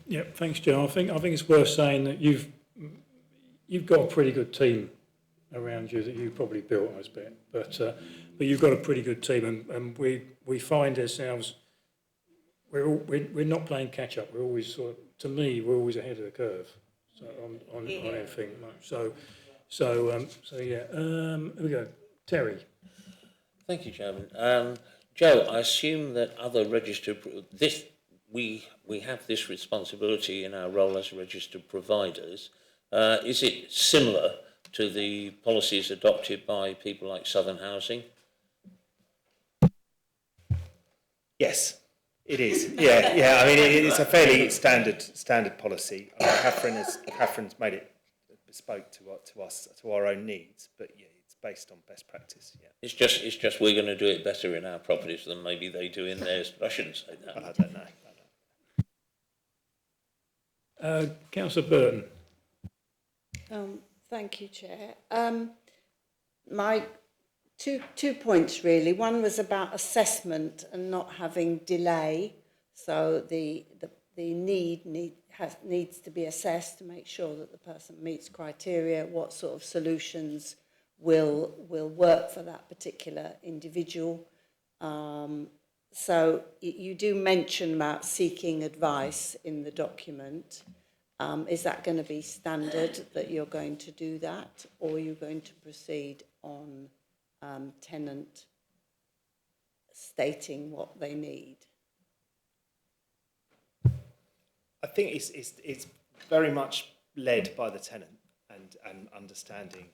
Yeah, thanks, Joe. I think it's worth saying that you've got a pretty good team around you that you probably built, I expect. But you've got a pretty good team, and we find ourselves we're not playing catch up. We're always we're always ahead of the curve. So on everything. So yeah. Here we go, Terry. Thank you, Chairman. Joe, I assume that other registered we have this responsibility in our role as registered providers. Is it similar to the policies adopted by people like Southern Housing? Yes, it is. Yeah. I mean, it's a fairly standard policy. I mean, Catherine's made it bespoke to us, to our own needs, but yeah, it's based on best practice. Yeah. It's just we're going to do it better in our properties than maybe they do in theirs. But I shouldn't say that. I don't know. Councillor Burton. Thank you, Chair. My two points really. One was about assessment and not having delay. So the needs to be assessed to make sure that the person meets criteria. What sort of solutions will work for that particular individual? So you do mention about seeking advice in the document. Is that going to be standard that you're going to do that, or are you going to proceed on tenant stating what they need? I think it's very much led by the tenant and understanding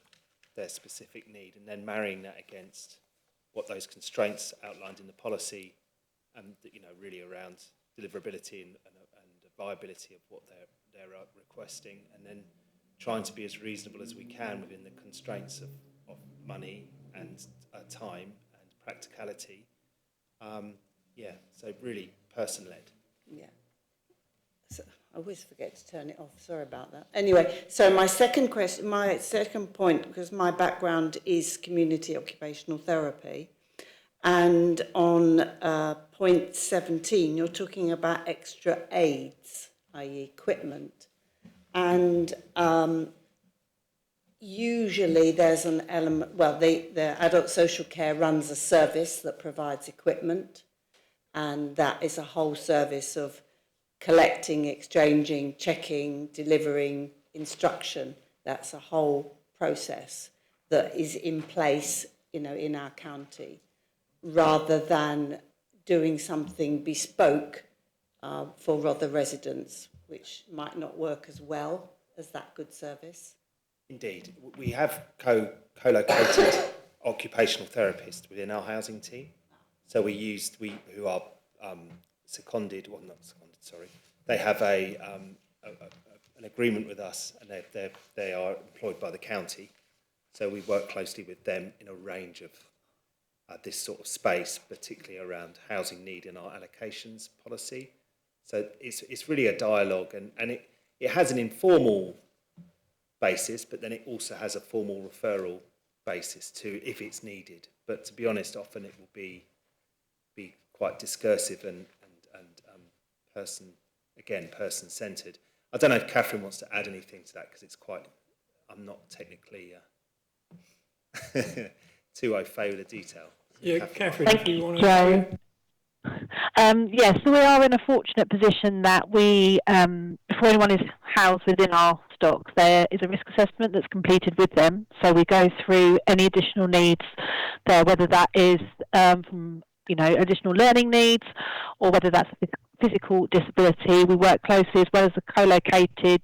their specific need, and then marrying that against what those constraints outlined in the policy, and really around deliverability and the viability of what they're requesting, and then trying to be as reasonable as we can within the constraints of money and time and practicality. So really person-led. Yeah. So I always forget to turn it off. Sorry about that. Anyway, so my second point, because my background is community occupational therapy, and on point 17, you're talking about extra aids, i.e. equipment. And usually there's an element, the adult social care runs a service that provides equipment, and that is a whole service of collecting, exchanging, checking, delivering, instruction. That's a whole process that is in place, in our county, rather than doing something bespoke for Rother residents, which might not work as well as that good service? Indeed, we have co-located occupational therapists within our housing team. So who are seconded, well not seconded, sorry. They have an agreement with us, and they are employed by the county. So we work closely with them in a range of this sort of space, particularly around housing need in our allocations policy. So it's really a dialogue, and it has an informal basis, but then it also has a formal referral basis too, if it's needed. But to be honest, often it will be quite discursive and person-centred. I don't know if Catherine wants to add anything to that, because I'm not technically too au fait with the detail. Yeah, Catherine, Thank if you you, want Joe. to... Yes, so we are in a fortunate position that we, before anyone is housed within our stocks, there is a risk assessment that's completed with them. So we go through any additional needs there, whether that is from additional learning needs, or whether that's a physical disability. We work closely as well as the co-located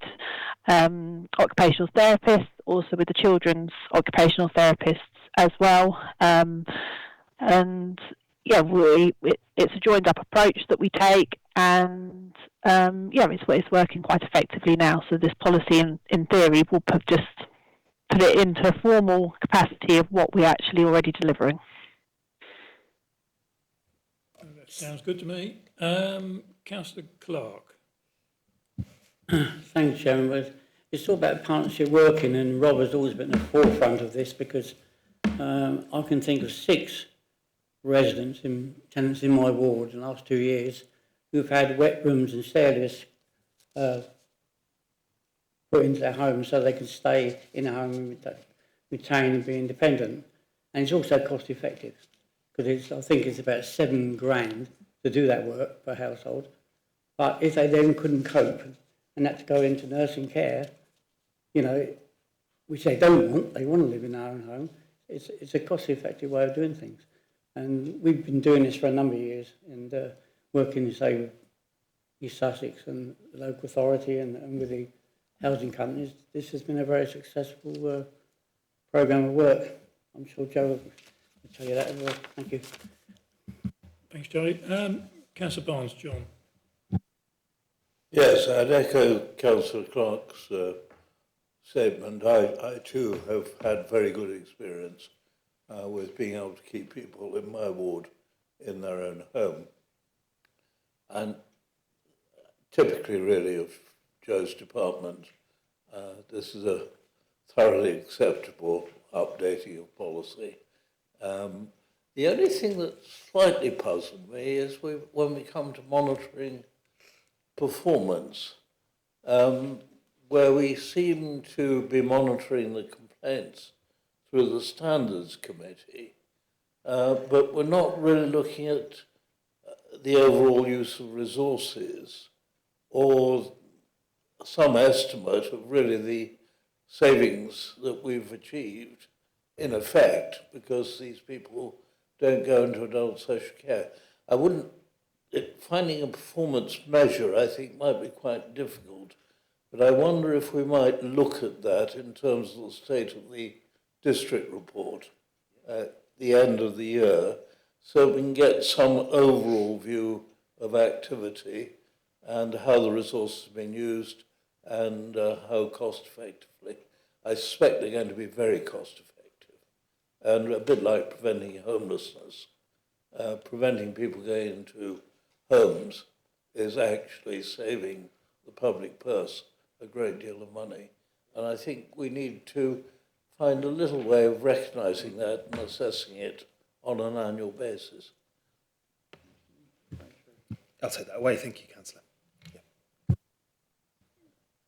occupational therapists, also with the children's occupational therapists as well. And yeah, it's a joined up approach that we take, and it's working quite effectively now. So this policy, in theory, will just put it into a formal capacity of what we're actually already delivering. That sounds good to me. Councillor Clark. Thanks, Chairman. It's all about partnership working, and Rob has always been at the forefront of this, because I can think of 6 tenants in my ward in the last 2 years who've had wet rooms and stair lifts put into their home so they can stay in a home and retain and be independent. And it's also cost effective, because I think it's about £7,000 to do that work per household. But if they then couldn't cope and had to go into nursing care, which they want to live in their own home, it's a cost effective way of doing things. And we've been doing this for a number of years, and working, say, with East Sussex and the local authority and with the housing companies. This has been a very successful programme of work. I'm sure Joe will tell you that as well. Thank you. Thanks, Joe. Councillor Barnes, John. Yes, I'd echo Councillor Clark's statement. I too have had very good experience with being able to keep people in my ward in their own home. And typically, really, of Joe's department, this is a thoroughly acceptable updating of policy. The only thing that slightly puzzled me is when we come to monitoring performance, where we seem to be monitoring the complaints through the Standards Committee, but we're not really looking at the overall use of resources or some estimate of really the savings that we've achieved in effect, because these people don't go into adult social care. Finding a performance measure, I think, might be quite difficult, but I wonder if we might look at that in terms of the state of the district report at the end of the year, so we can get some overall view of activity and how the resources have been used and how cost effectively. I suspect they're going to be very cost effective, and a bit like preventing homelessness. Preventing people going into homes is actually saving the public purse a great deal of money. And I think we need to find a little way of recognising that and assessing it on an annual basis. I'll take that away. Thank you, Councillor.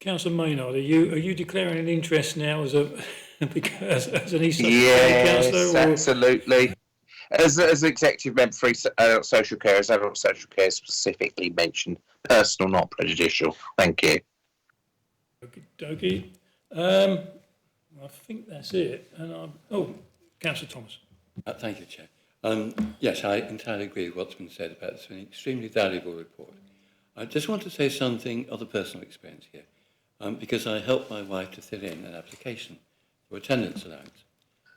Councillor Maynard, are you declaring an interest now as an East Sussex Yes, councillor? absolutely. As an executive member for adult social care, as adult social care specifically mentioned, personal, not prejudicial. Thank you. Okey-dokey. I think that's it. And Councillor Thomas. Thank you, Chair. Yes, I entirely agree with what's been said about this. It's an extremely valuable report. I just want to say something of the personal experience here, because I helped my wife to fill in an application for attendance allowance.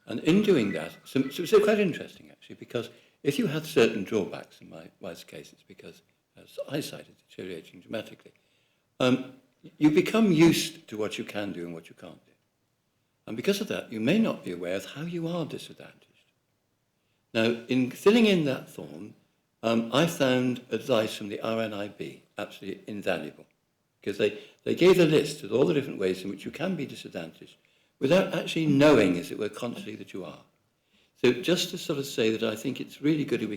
And in doing that, so it's quite interesting actually, because if you had certain drawbacks, in my wife's case, it's because her eyesight is deteriorating dramatically, you become used to what you can do and what you can't do. And because of that, you may not be aware of how you are disadvantaged. Now, in filling in that form, I found advice from the RNIB absolutely invaluable, because they gave a list of all the different ways in which you can be disadvantaged without actually knowing, as it were, consciously that you are. So just to sort of say that I think it's really good if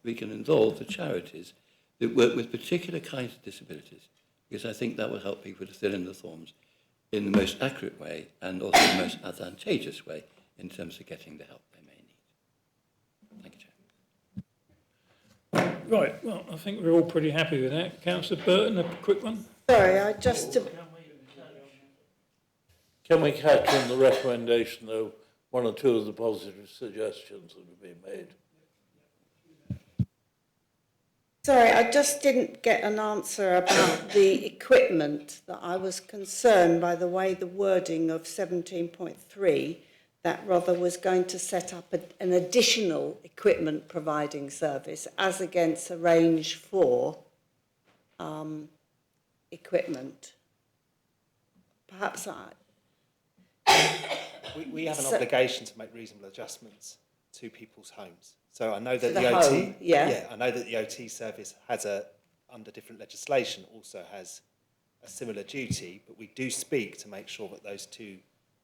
we can involve the charities that work with particular kinds of disabilities, because I think that will help people to fill in the forms in the most accurate way and also the most advantageous way in terms of getting the help they may need. Thank you, Chair. Right, well, I think we're all pretty happy with that. Councillor Burton, a quick one. Sorry, I just... Can we catch on the recommendation, though, one or two of the positive suggestions that have been made? Sorry, I just didn't get an answer about the equipment, that I was concerned by the way the wording of 17.3, that Rother was going to set up an additional equipment providing service as against a range 4 equipment. Perhaps we have an obligation to make reasonable adjustments to people's homes. So I know that the the OT, home, yeah. I know that the OT service has under different legislation, also has a similar duty, but we do speak to make sure that those two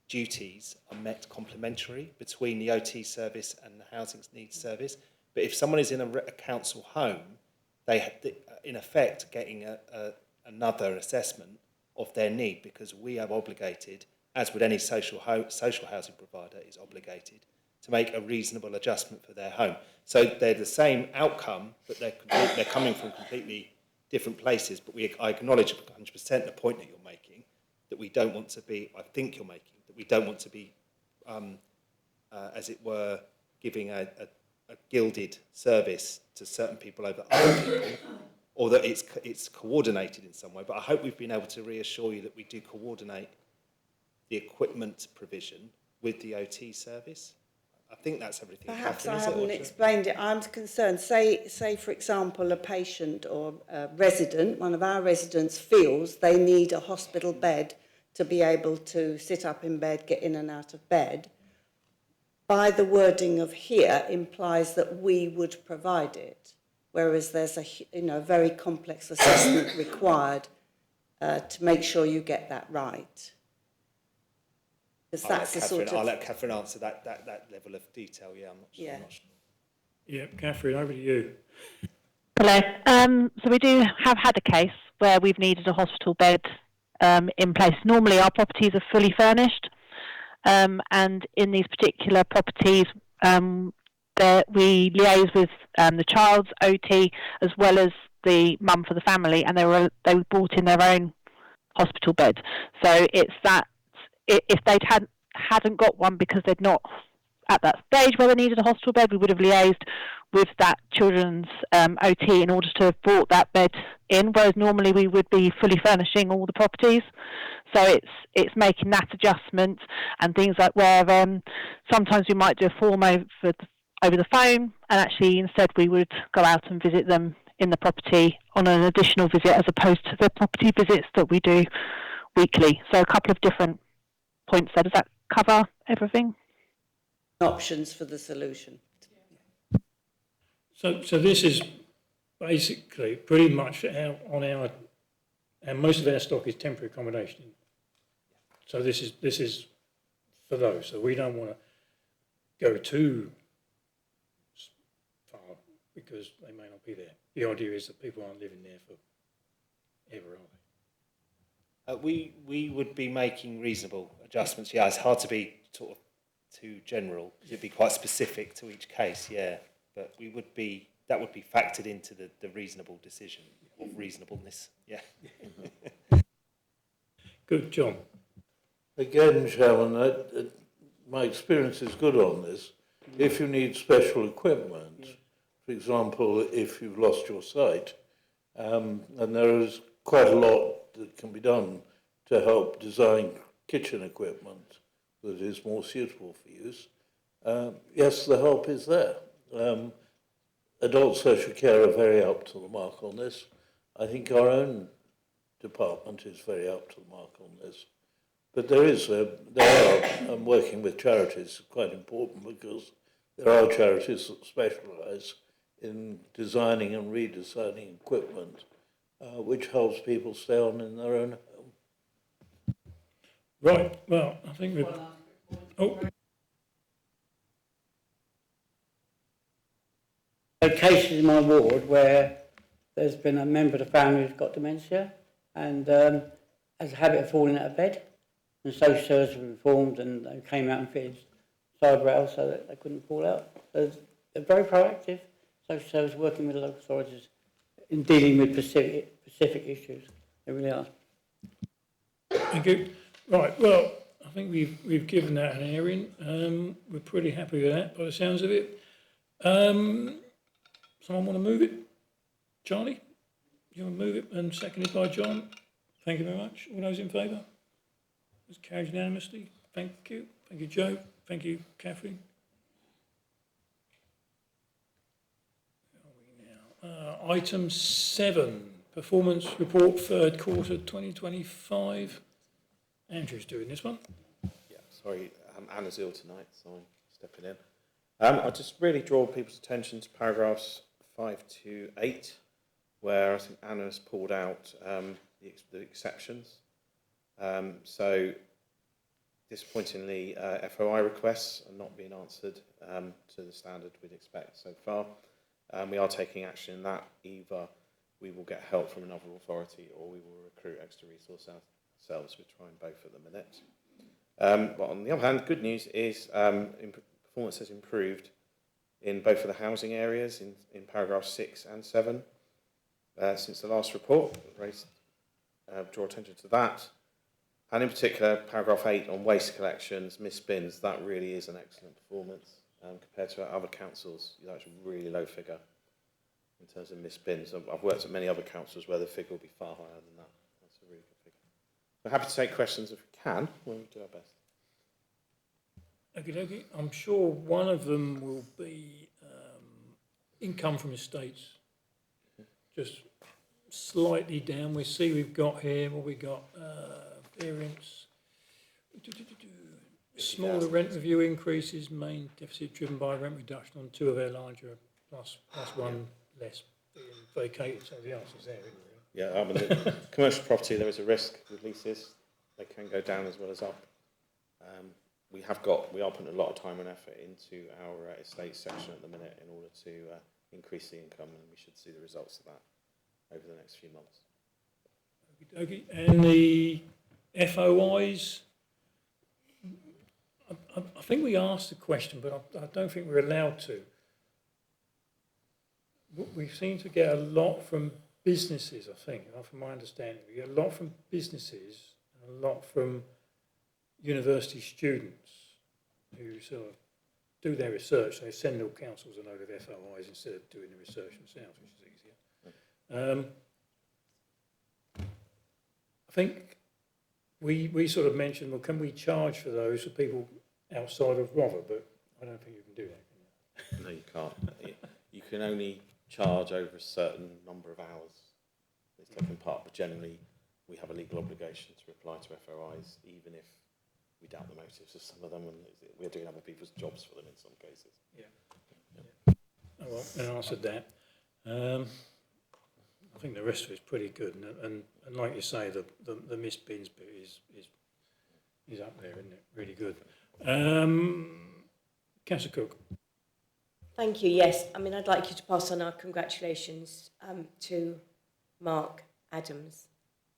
duties are met complementary between the OT service and the housing needs service. But if someone is in a council home, they in effect getting another assessment of their need, because we have obligated, as would any social housing provider is obligated, to make a reasonable adjustment for their home. So they're the same outcome, but they're coming from completely different places. But I acknowledge 100% the point that you're making, that we don't want to be, I think you're making, that we don't want to be, as it were, giving a gilded service to certain people over other people, or that it's coordinated in some way. But I hope we've been able to reassure you that we do coordinate the equipment provision with the OT service. I think that's everything. Perhaps Catherine, I haven't explained it. I'm concerned. Say, for example, a patient or a resident, one of our residents feels they need a hospital bed to be able to sit up in bed, get in and out of bed. By the wording of here implies that we would provide it, whereas there's a very complex assessment required to make sure you get that right. I'll let Catherine answer that level of detail. Yeah, I'm not sure. Yeah. I'm not sure. Yeah, Catherine, over to you. Hello. So we do have had a case where we've needed a hospital bed in place. Normally our properties are fully furnished, and in these particular properties we liaise with the child's OT as well as the mum for the family, and they brought in their own hospital bed. So it's that if they'd hadn't got one because they'd not at that stage where they needed a hospital bed, we would have liaised with that children's OT in order to have brought that bed in, whereas normally we would be fully furnishing all the properties. So it's making that adjustment, and things like where sometimes we might do a form over the phone, and actually instead we would go out and visit them in the property on an additional visit as opposed to the property visits that we do weekly. So a couple of different points there. Does that cover everything? Options for the solution. So this is basically pretty much and most of our stock is temporary accommodation. So this is for those. So we don't want to go too far because they may not be there. The idea is that people aren't living there forever, are they? We would be making reasonable adjustments. Yeah, it's hard to be sort of too general because it'd be quite specific to each case. Yeah, but that would be factored into the reasonable decision of reasonableness. Yeah. Good, John. Again, Chairman, my experience is good on this. If you need special equipment, for example, if you've lost your sight, And there is quite a lot that can be done to help design kitchen equipment that is more suitable for use. Yes, the help is there. Adult social care are very up to the mark on this. I think our own department is very up to the mark on this. But working with charities is quite important, because there are charities that specialise in designing and redesigning equipment, which helps people stay on in their own home. Right, well, I think we've... Oh, cases in my ward where there's been a member of the family who's got dementia and has a habit of falling out of bed, and social services were informed and they came out and fitted side rails so that they couldn't fall out. So they're very proactive, social services working with the local authorities in dealing with specific issues. They really are. thank you. Right, well, I think we've given that an airing. We're pretty happy with that by the sounds of it. Someone want to move it? Charlie, you want to move it, and seconded by John? Thank you very much. All those in favour? It's carried unanimously. Thank you. Thank you, Joe. Thank you, Catherine. Item 7, performance report, third quarter 2025. Andrew's doing this one. Yeah, sorry, Anna's ill tonight, so I'm stepping in. I just really draw people's attention to paragraphs 5 to 8, where I think Anna has pulled out the exceptions. So, disappointingly, FOI requests are not being answered to the standard we'd expect so far. We are taking action in that. Either we will get help from another authority, or we will recruit extra resources ourselves. We're trying both at the minute. But on the other hand, good news is performance has improved in both of the housing areas in paragraphs 6 and 7 since the last report. Draw attention to that. And in particular, paragraph 8 on waste collections, missed bins, that really is an excellent performance compared to our other councils. That's a really low figure in terms of missed bins. I've worked at many other councils where the figure will be far higher than that. That's a really good figure. We're happy to take questions if we can. We'll do our best. Okay. I'm sure one of them will be income from estates. Just slightly down. We see we've got here, what we got, variance. Smaller rent review increases, main deficit driven by rent reduction on 2 of our larger, plus 1 less being vacated. So the answer's there, isn't it? Yeah, I mean, the commercial property, there is a risk with leases. They can go down as well as up. We are putting a lot of time and effort into our estate section at the minute in order to increase the income, and we should see the results of that over the next few months. Okay. And the FOIs, I think we asked the question, but I don't think we're allowed to. We seem to get a lot from businesses, I think, from my understanding. We get a lot from businesses and a lot from university students who sort of do their research. They send all councils a load of FOIs instead of doing the research themselves, which is easier. I think we sort of mentioned, well, can we charge for those for people outside of Rother? But I don't think you can do that, can you? No, you can't. You can only charge over a certain number of hours that's taken part, but generally we have a legal obligation to reply to FOIs, even if we doubt the motives of some of them, and we're doing other people's jobs for them in some cases. Yeah. Oh, well, I answered that. I think the rest of it's pretty good, and like you say, the missed bins bit is up there, isn't it? Really good. Councillor Cook. Thank you. Yes, I mean, I'd like you to pass on our congratulations to Mark Adams.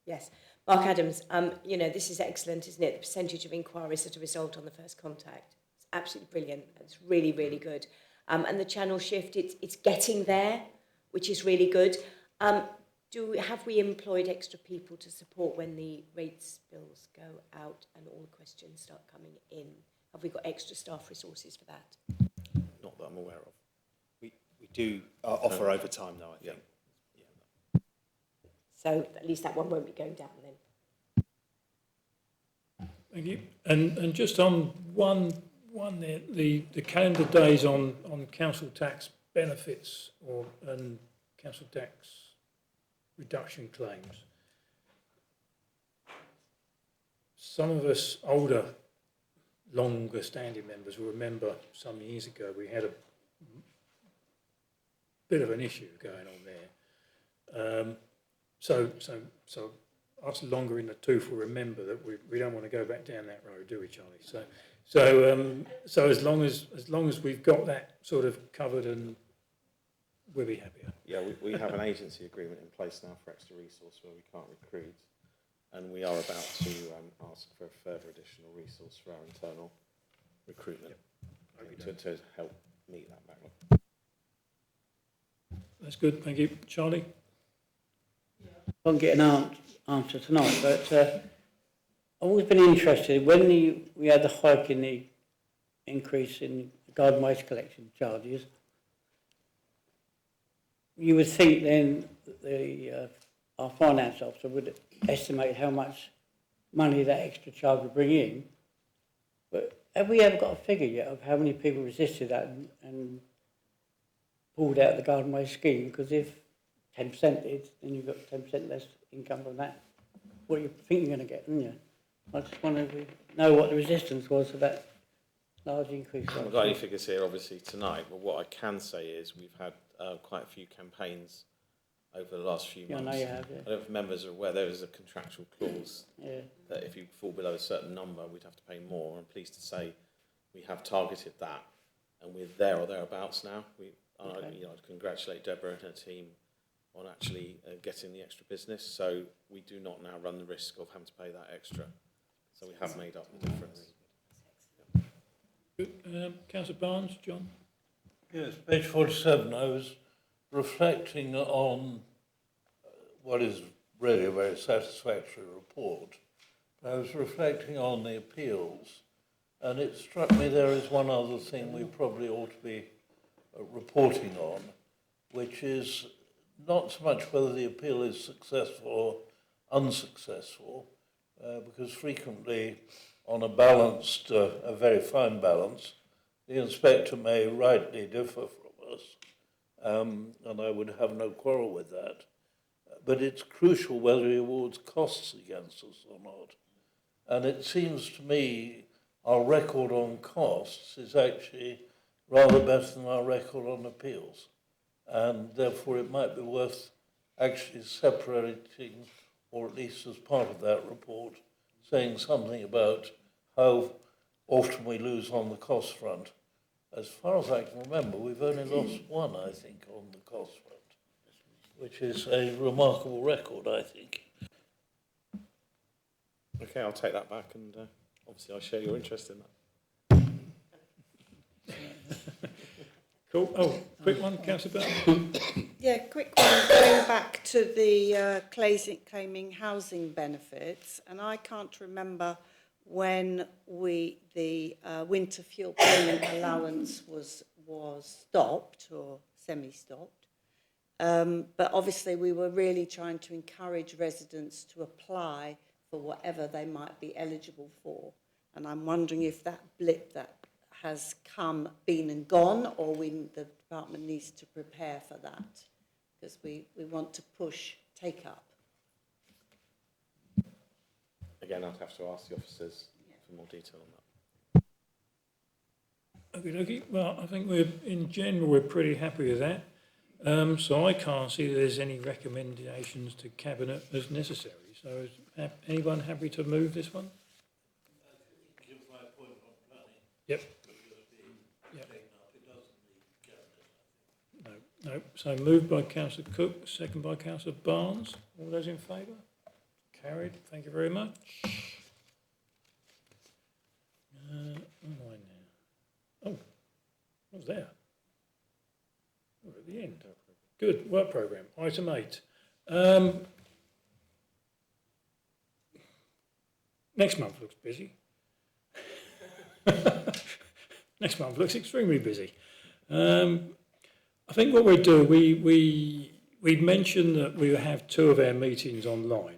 Yes, Mark Adams. You know, this is excellent, isn't it? The percentage of inquiries that are resolved on the first contact. It's absolutely brilliant. It's really, really good. And the channel shift, it's getting there, which is really good. Have we employed extra people to support when the rates bills go out and all the questions start coming in? Have we got extra staff resources for that? Not that I'm aware of. We do offer overtime though, I think. So at least that one won't be going down then. Thank you. And just on one there, the calendar days on council tax benefits and council tax reduction claims. Some of us older, longer standing members will remember some years ago we had a bit of an issue going on there. So us longer in the tooth will remember that we don't want to go back down that road, do we, Charlie? So as long as we've got that sort of covered, and we'll be happier. Yeah, we have an agency agreement in place now for extra resource where we can't recruit, and we are about to ask for a further additional resource for our internal recruitment to help meet that backlog. That's good, thank you. Charlie? I won't get an answer tonight, but I've always been interested when we had the hike in the increase in garden waste collection charges. You would think then that our finance officer would estimate how much money that extra charge would bring in. But have we ever got a figure yet of how many people resisted that and pulled out the garden waste scheme? Because if 10% did, then you've got 10% less income from that. What you think you're going to get, don't you? I just want to know what the resistance was to that large increase. I haven't got any figures here, obviously, tonight, but what I can say is we've had quite a few campaigns over the last few months. I know you have, yeah. I don't know if members are aware there is a contractual clause Yeah. that if you fall below a certain number, we'd have to pay more. I'm pleased to say we have targeted that, and we're there or thereabouts now. I'd congratulate Deborah and her team on actually getting the extra business. So we do not now run the risk of having to pay that extra. So we have made up the difference. Good. Councillor Barnes, John? Yes, page 47, I was reflecting on what is really a very satisfactory report. I was reflecting on the appeals, and it struck me there is one other thing we probably ought to be reporting on, which is not so much whether the appeal is successful or unsuccessful, because frequently on a balanced, a very fine balance, the inspector may rightly differ from us, and I would have no quarrel with that. But it's crucial whether he awards costs against us or not. And it seems to me our record on costs is actually rather better than our record on appeals. And therefore it might be worth actually separating, or at least as part of that report, saying something about how often we lose on the cost front. As far as I can remember, we've only lost one, I think, on the cost front, which is a remarkable record, I think. Okay, I'll take that back, and obviously I share your interest in that. Cool. Oh, quick one, Councillor Bell. Yeah, quick one, going back to the claiming housing benefits, and I can't remember when the winter fuel payment allowance was stopped or semi-stopped. But obviously we were really trying to encourage residents to apply for whatever they might be eligible for. And I'm wondering if that blip that has been and gone, or the department needs to prepare for that, because we want to push take-up. Again, I'd have to ask the officers for more detail on that. Okay. Well, I think in general, we're pretty happy with that. So I can't see there's any recommendations to Cabinet as necessary. So is anyone happy to move this one? Yep. No. So moved by Councillor Cook, second by Councillor Barnes. All those in favour? Carried. Thank you very much. Where am I now? Oh, what's there? We're at the end. Good. Work programme. Item 8. Next month looks busy. Next month looks extremely busy. I think what we'll do, we we mentioned that we have 2 of our meetings online.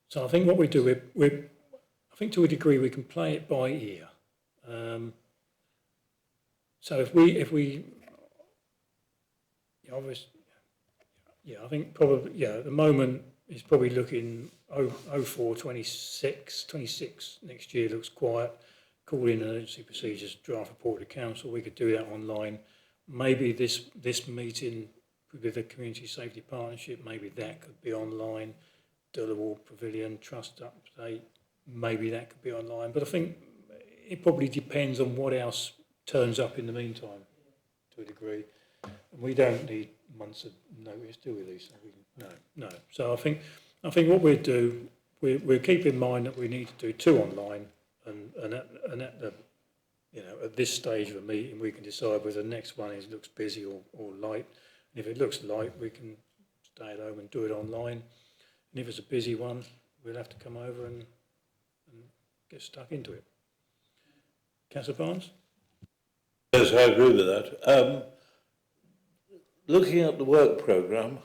So I think what we do, I think to a degree we can play it by ear. So if we, I think probably, at the moment it's probably looking 04, 26 next year looks quiet. Call in emergency procedures, draft report to council. We could do that online. Maybe this meeting with the Community Safety Partnership, maybe that could be online. Delaware Pavilion Trust update, maybe that could be online. But I think it probably depends on what else turns up in the meantime, to a degree. And we don't need months of notice, do we, Lisa? No. So I think what we'll do, we'll keep in mind that we need to do 2 online, and at the, at this stage of a meeting, we can decide whether the next one looks busy or light. And if it looks light, we can stay at home and do it online. And if it's a busy one, we'll have to come over and get stuck into it. Councillor Barnes? Yes, I agree with that. Looking at the work programme,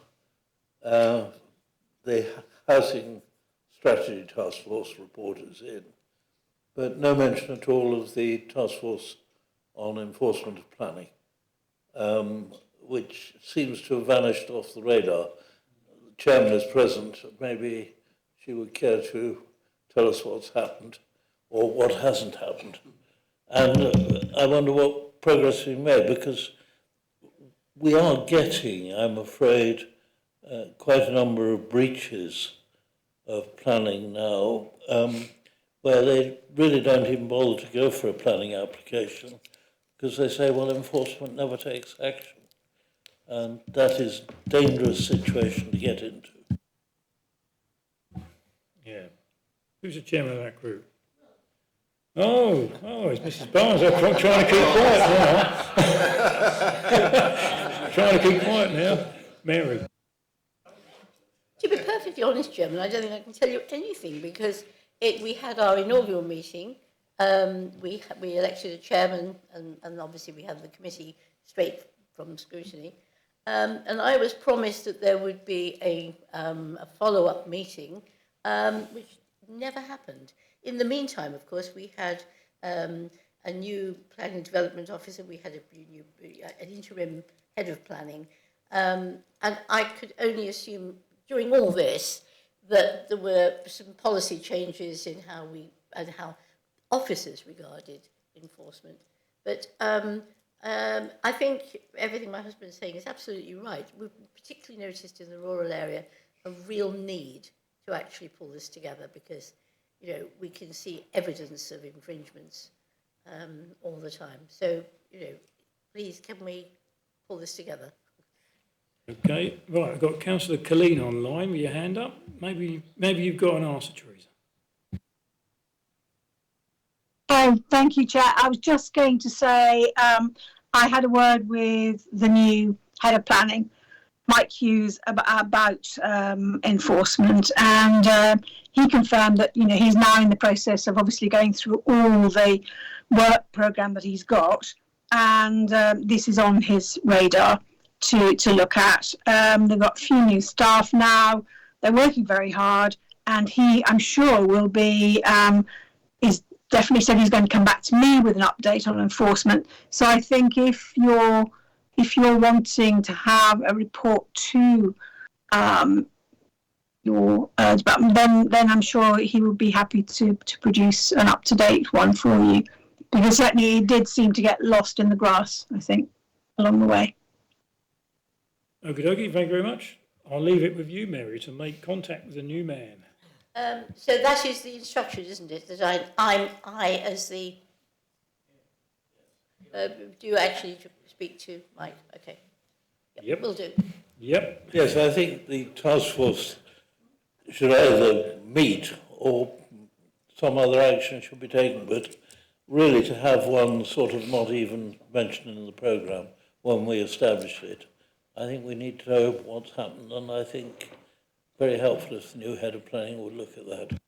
the Housing Strategy Task Force report is in, but no mention at all of the Task Force on Enforcement of Planning, which seems to have vanished off the radar. The Chairman is present. Maybe she would care to tell us what's happened or what hasn't happened. And I wonder what progress has been made, because we are getting, I'm afraid, quite a number of breaches of planning now, where they really don't even bother to go for a planning application because they say, well, enforcement never takes action. And that is a dangerous situation to get into. Yeah. Who's the chairman of that group? Oh, it's Mrs. Barnes. I'm trying to keep quiet now. Trying to keep quiet now. Mary. To be perfectly honest, Chairman, I don't think I can tell you anything because we had our inaugural meeting. We elected a chairman, and obviously we had the committee straight from scrutiny. And I was promised that there would be a follow-up meeting, which never happened. In the meantime, of course, we had a new planning development officer. We had an interim head of planning, and I could only assume during all this that there were some policy changes in how officers regarded enforcement. But I think everything my husband is saying is absolutely right. We've particularly noticed in the rural area a real need to actually pull this together because, we can see evidence of infringements all the time. So, please, can we pull this together? Okay, right, I've got Councillor Colleen online with your hand up. Maybe you've got an answer, Teresa. Thank you, Chair. I was just going to say I had a word with the new head of planning, Mike Hughes, about enforcement, and he confirmed that he's now in the process of obviously going through all the work programme that he's got, and this is on his radar to look at. They've got a few new staff now. They're working very hard, and I'm sure, will be. Is definitely said he's going to come back to me with an update on enforcement. So I think if you're wanting to have a report to your department, then I'm sure he will be happy to produce an up-to-date one for you, because certainly it did seem to get lost in the grass, I think, along the way. Okie dokie, thank you very much. I'll leave it with you, Mary, to make contact with the new man. So that is the instruction, isn't it? That I as the do you actually speak to Mike? Okay. Yep. Will do. Yep. Yes, I think the task force should either meet or some other action should be taken, but really to have one sort of not even mentioned in the programme when we establish it. I think we need to know what's happened, and I think very helpful if the new head of planning would look at that.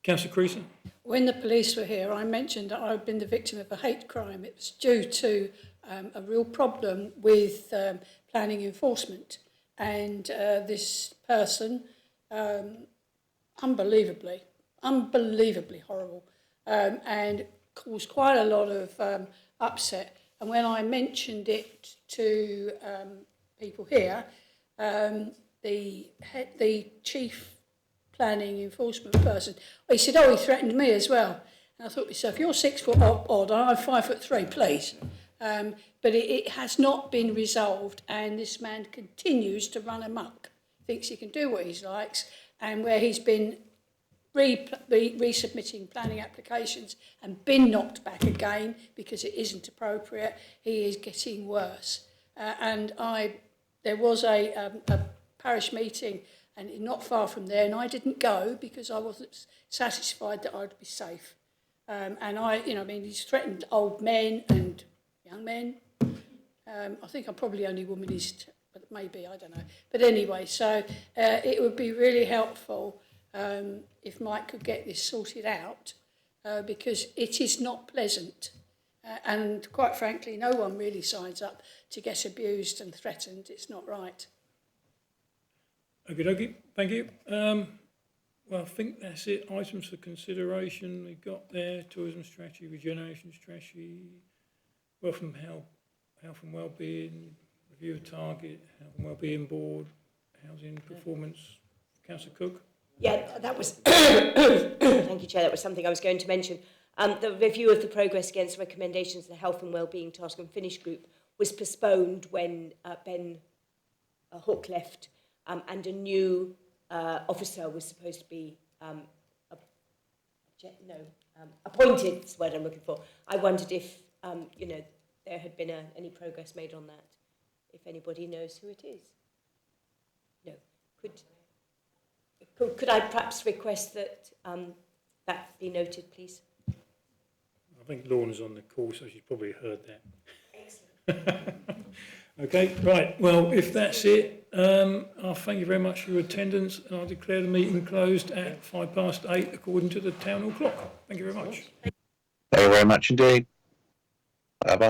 Councillor Creason? When the police were here, I mentioned that I'd been the victim of a hate crime. It was due to a real problem with planning enforcement. And this person, unbelievably horrible, and caused quite a lot of upset. And when I mentioned it to people here, the chief planning enforcement person, he said, oh, he threatened me as well. And I thought to myself, you're 6 foot odd, and I'm 5'3", please. But it has not been resolved, and this man continues to run amok, thinks he can do what he likes, and where he's been resubmitting planning applications and been knocked back again because it isn't appropriate, he is getting worse. There was a parish meeting and not far from there, and I didn't go because I wasn't satisfied that I'd be safe. He's threatened old men and young men. I think I'm probably only womanist, but maybe, I don't know. But anyway, so it would be really helpful if Mike could get this sorted out, because it is not pleasant. And quite frankly, no one really signs up to get abused and threatened. It's not right. Okay, thank you. Well, I think that's it. Items for consideration we got there: tourism strategy, regeneration strategy, health and wellbeing, review of target, health and wellbeing board, housing performance. Councillor Cook. Yeah, that was, thank you, Chair, that was something I was going to mention. The review of the progress against recommendations of the Health and Wellbeing Task and Finish Group was postponed when Ben Hook left, and a new officer was supposed to be appointed, is the word I'm looking for. I wondered if, there had been any progress made on that, if anybody knows who it is. No. Could I perhaps request that that be noted, please? I think Lorna's on the call, so she's probably heard that. Excellent. Okay, right. Well, if that's it, I'll thank you very much for your attendance, and I'll declare the meeting closed at 8:05 according to the town hall clock. Thank you very much. Thank you very much indeed. Bye-bye.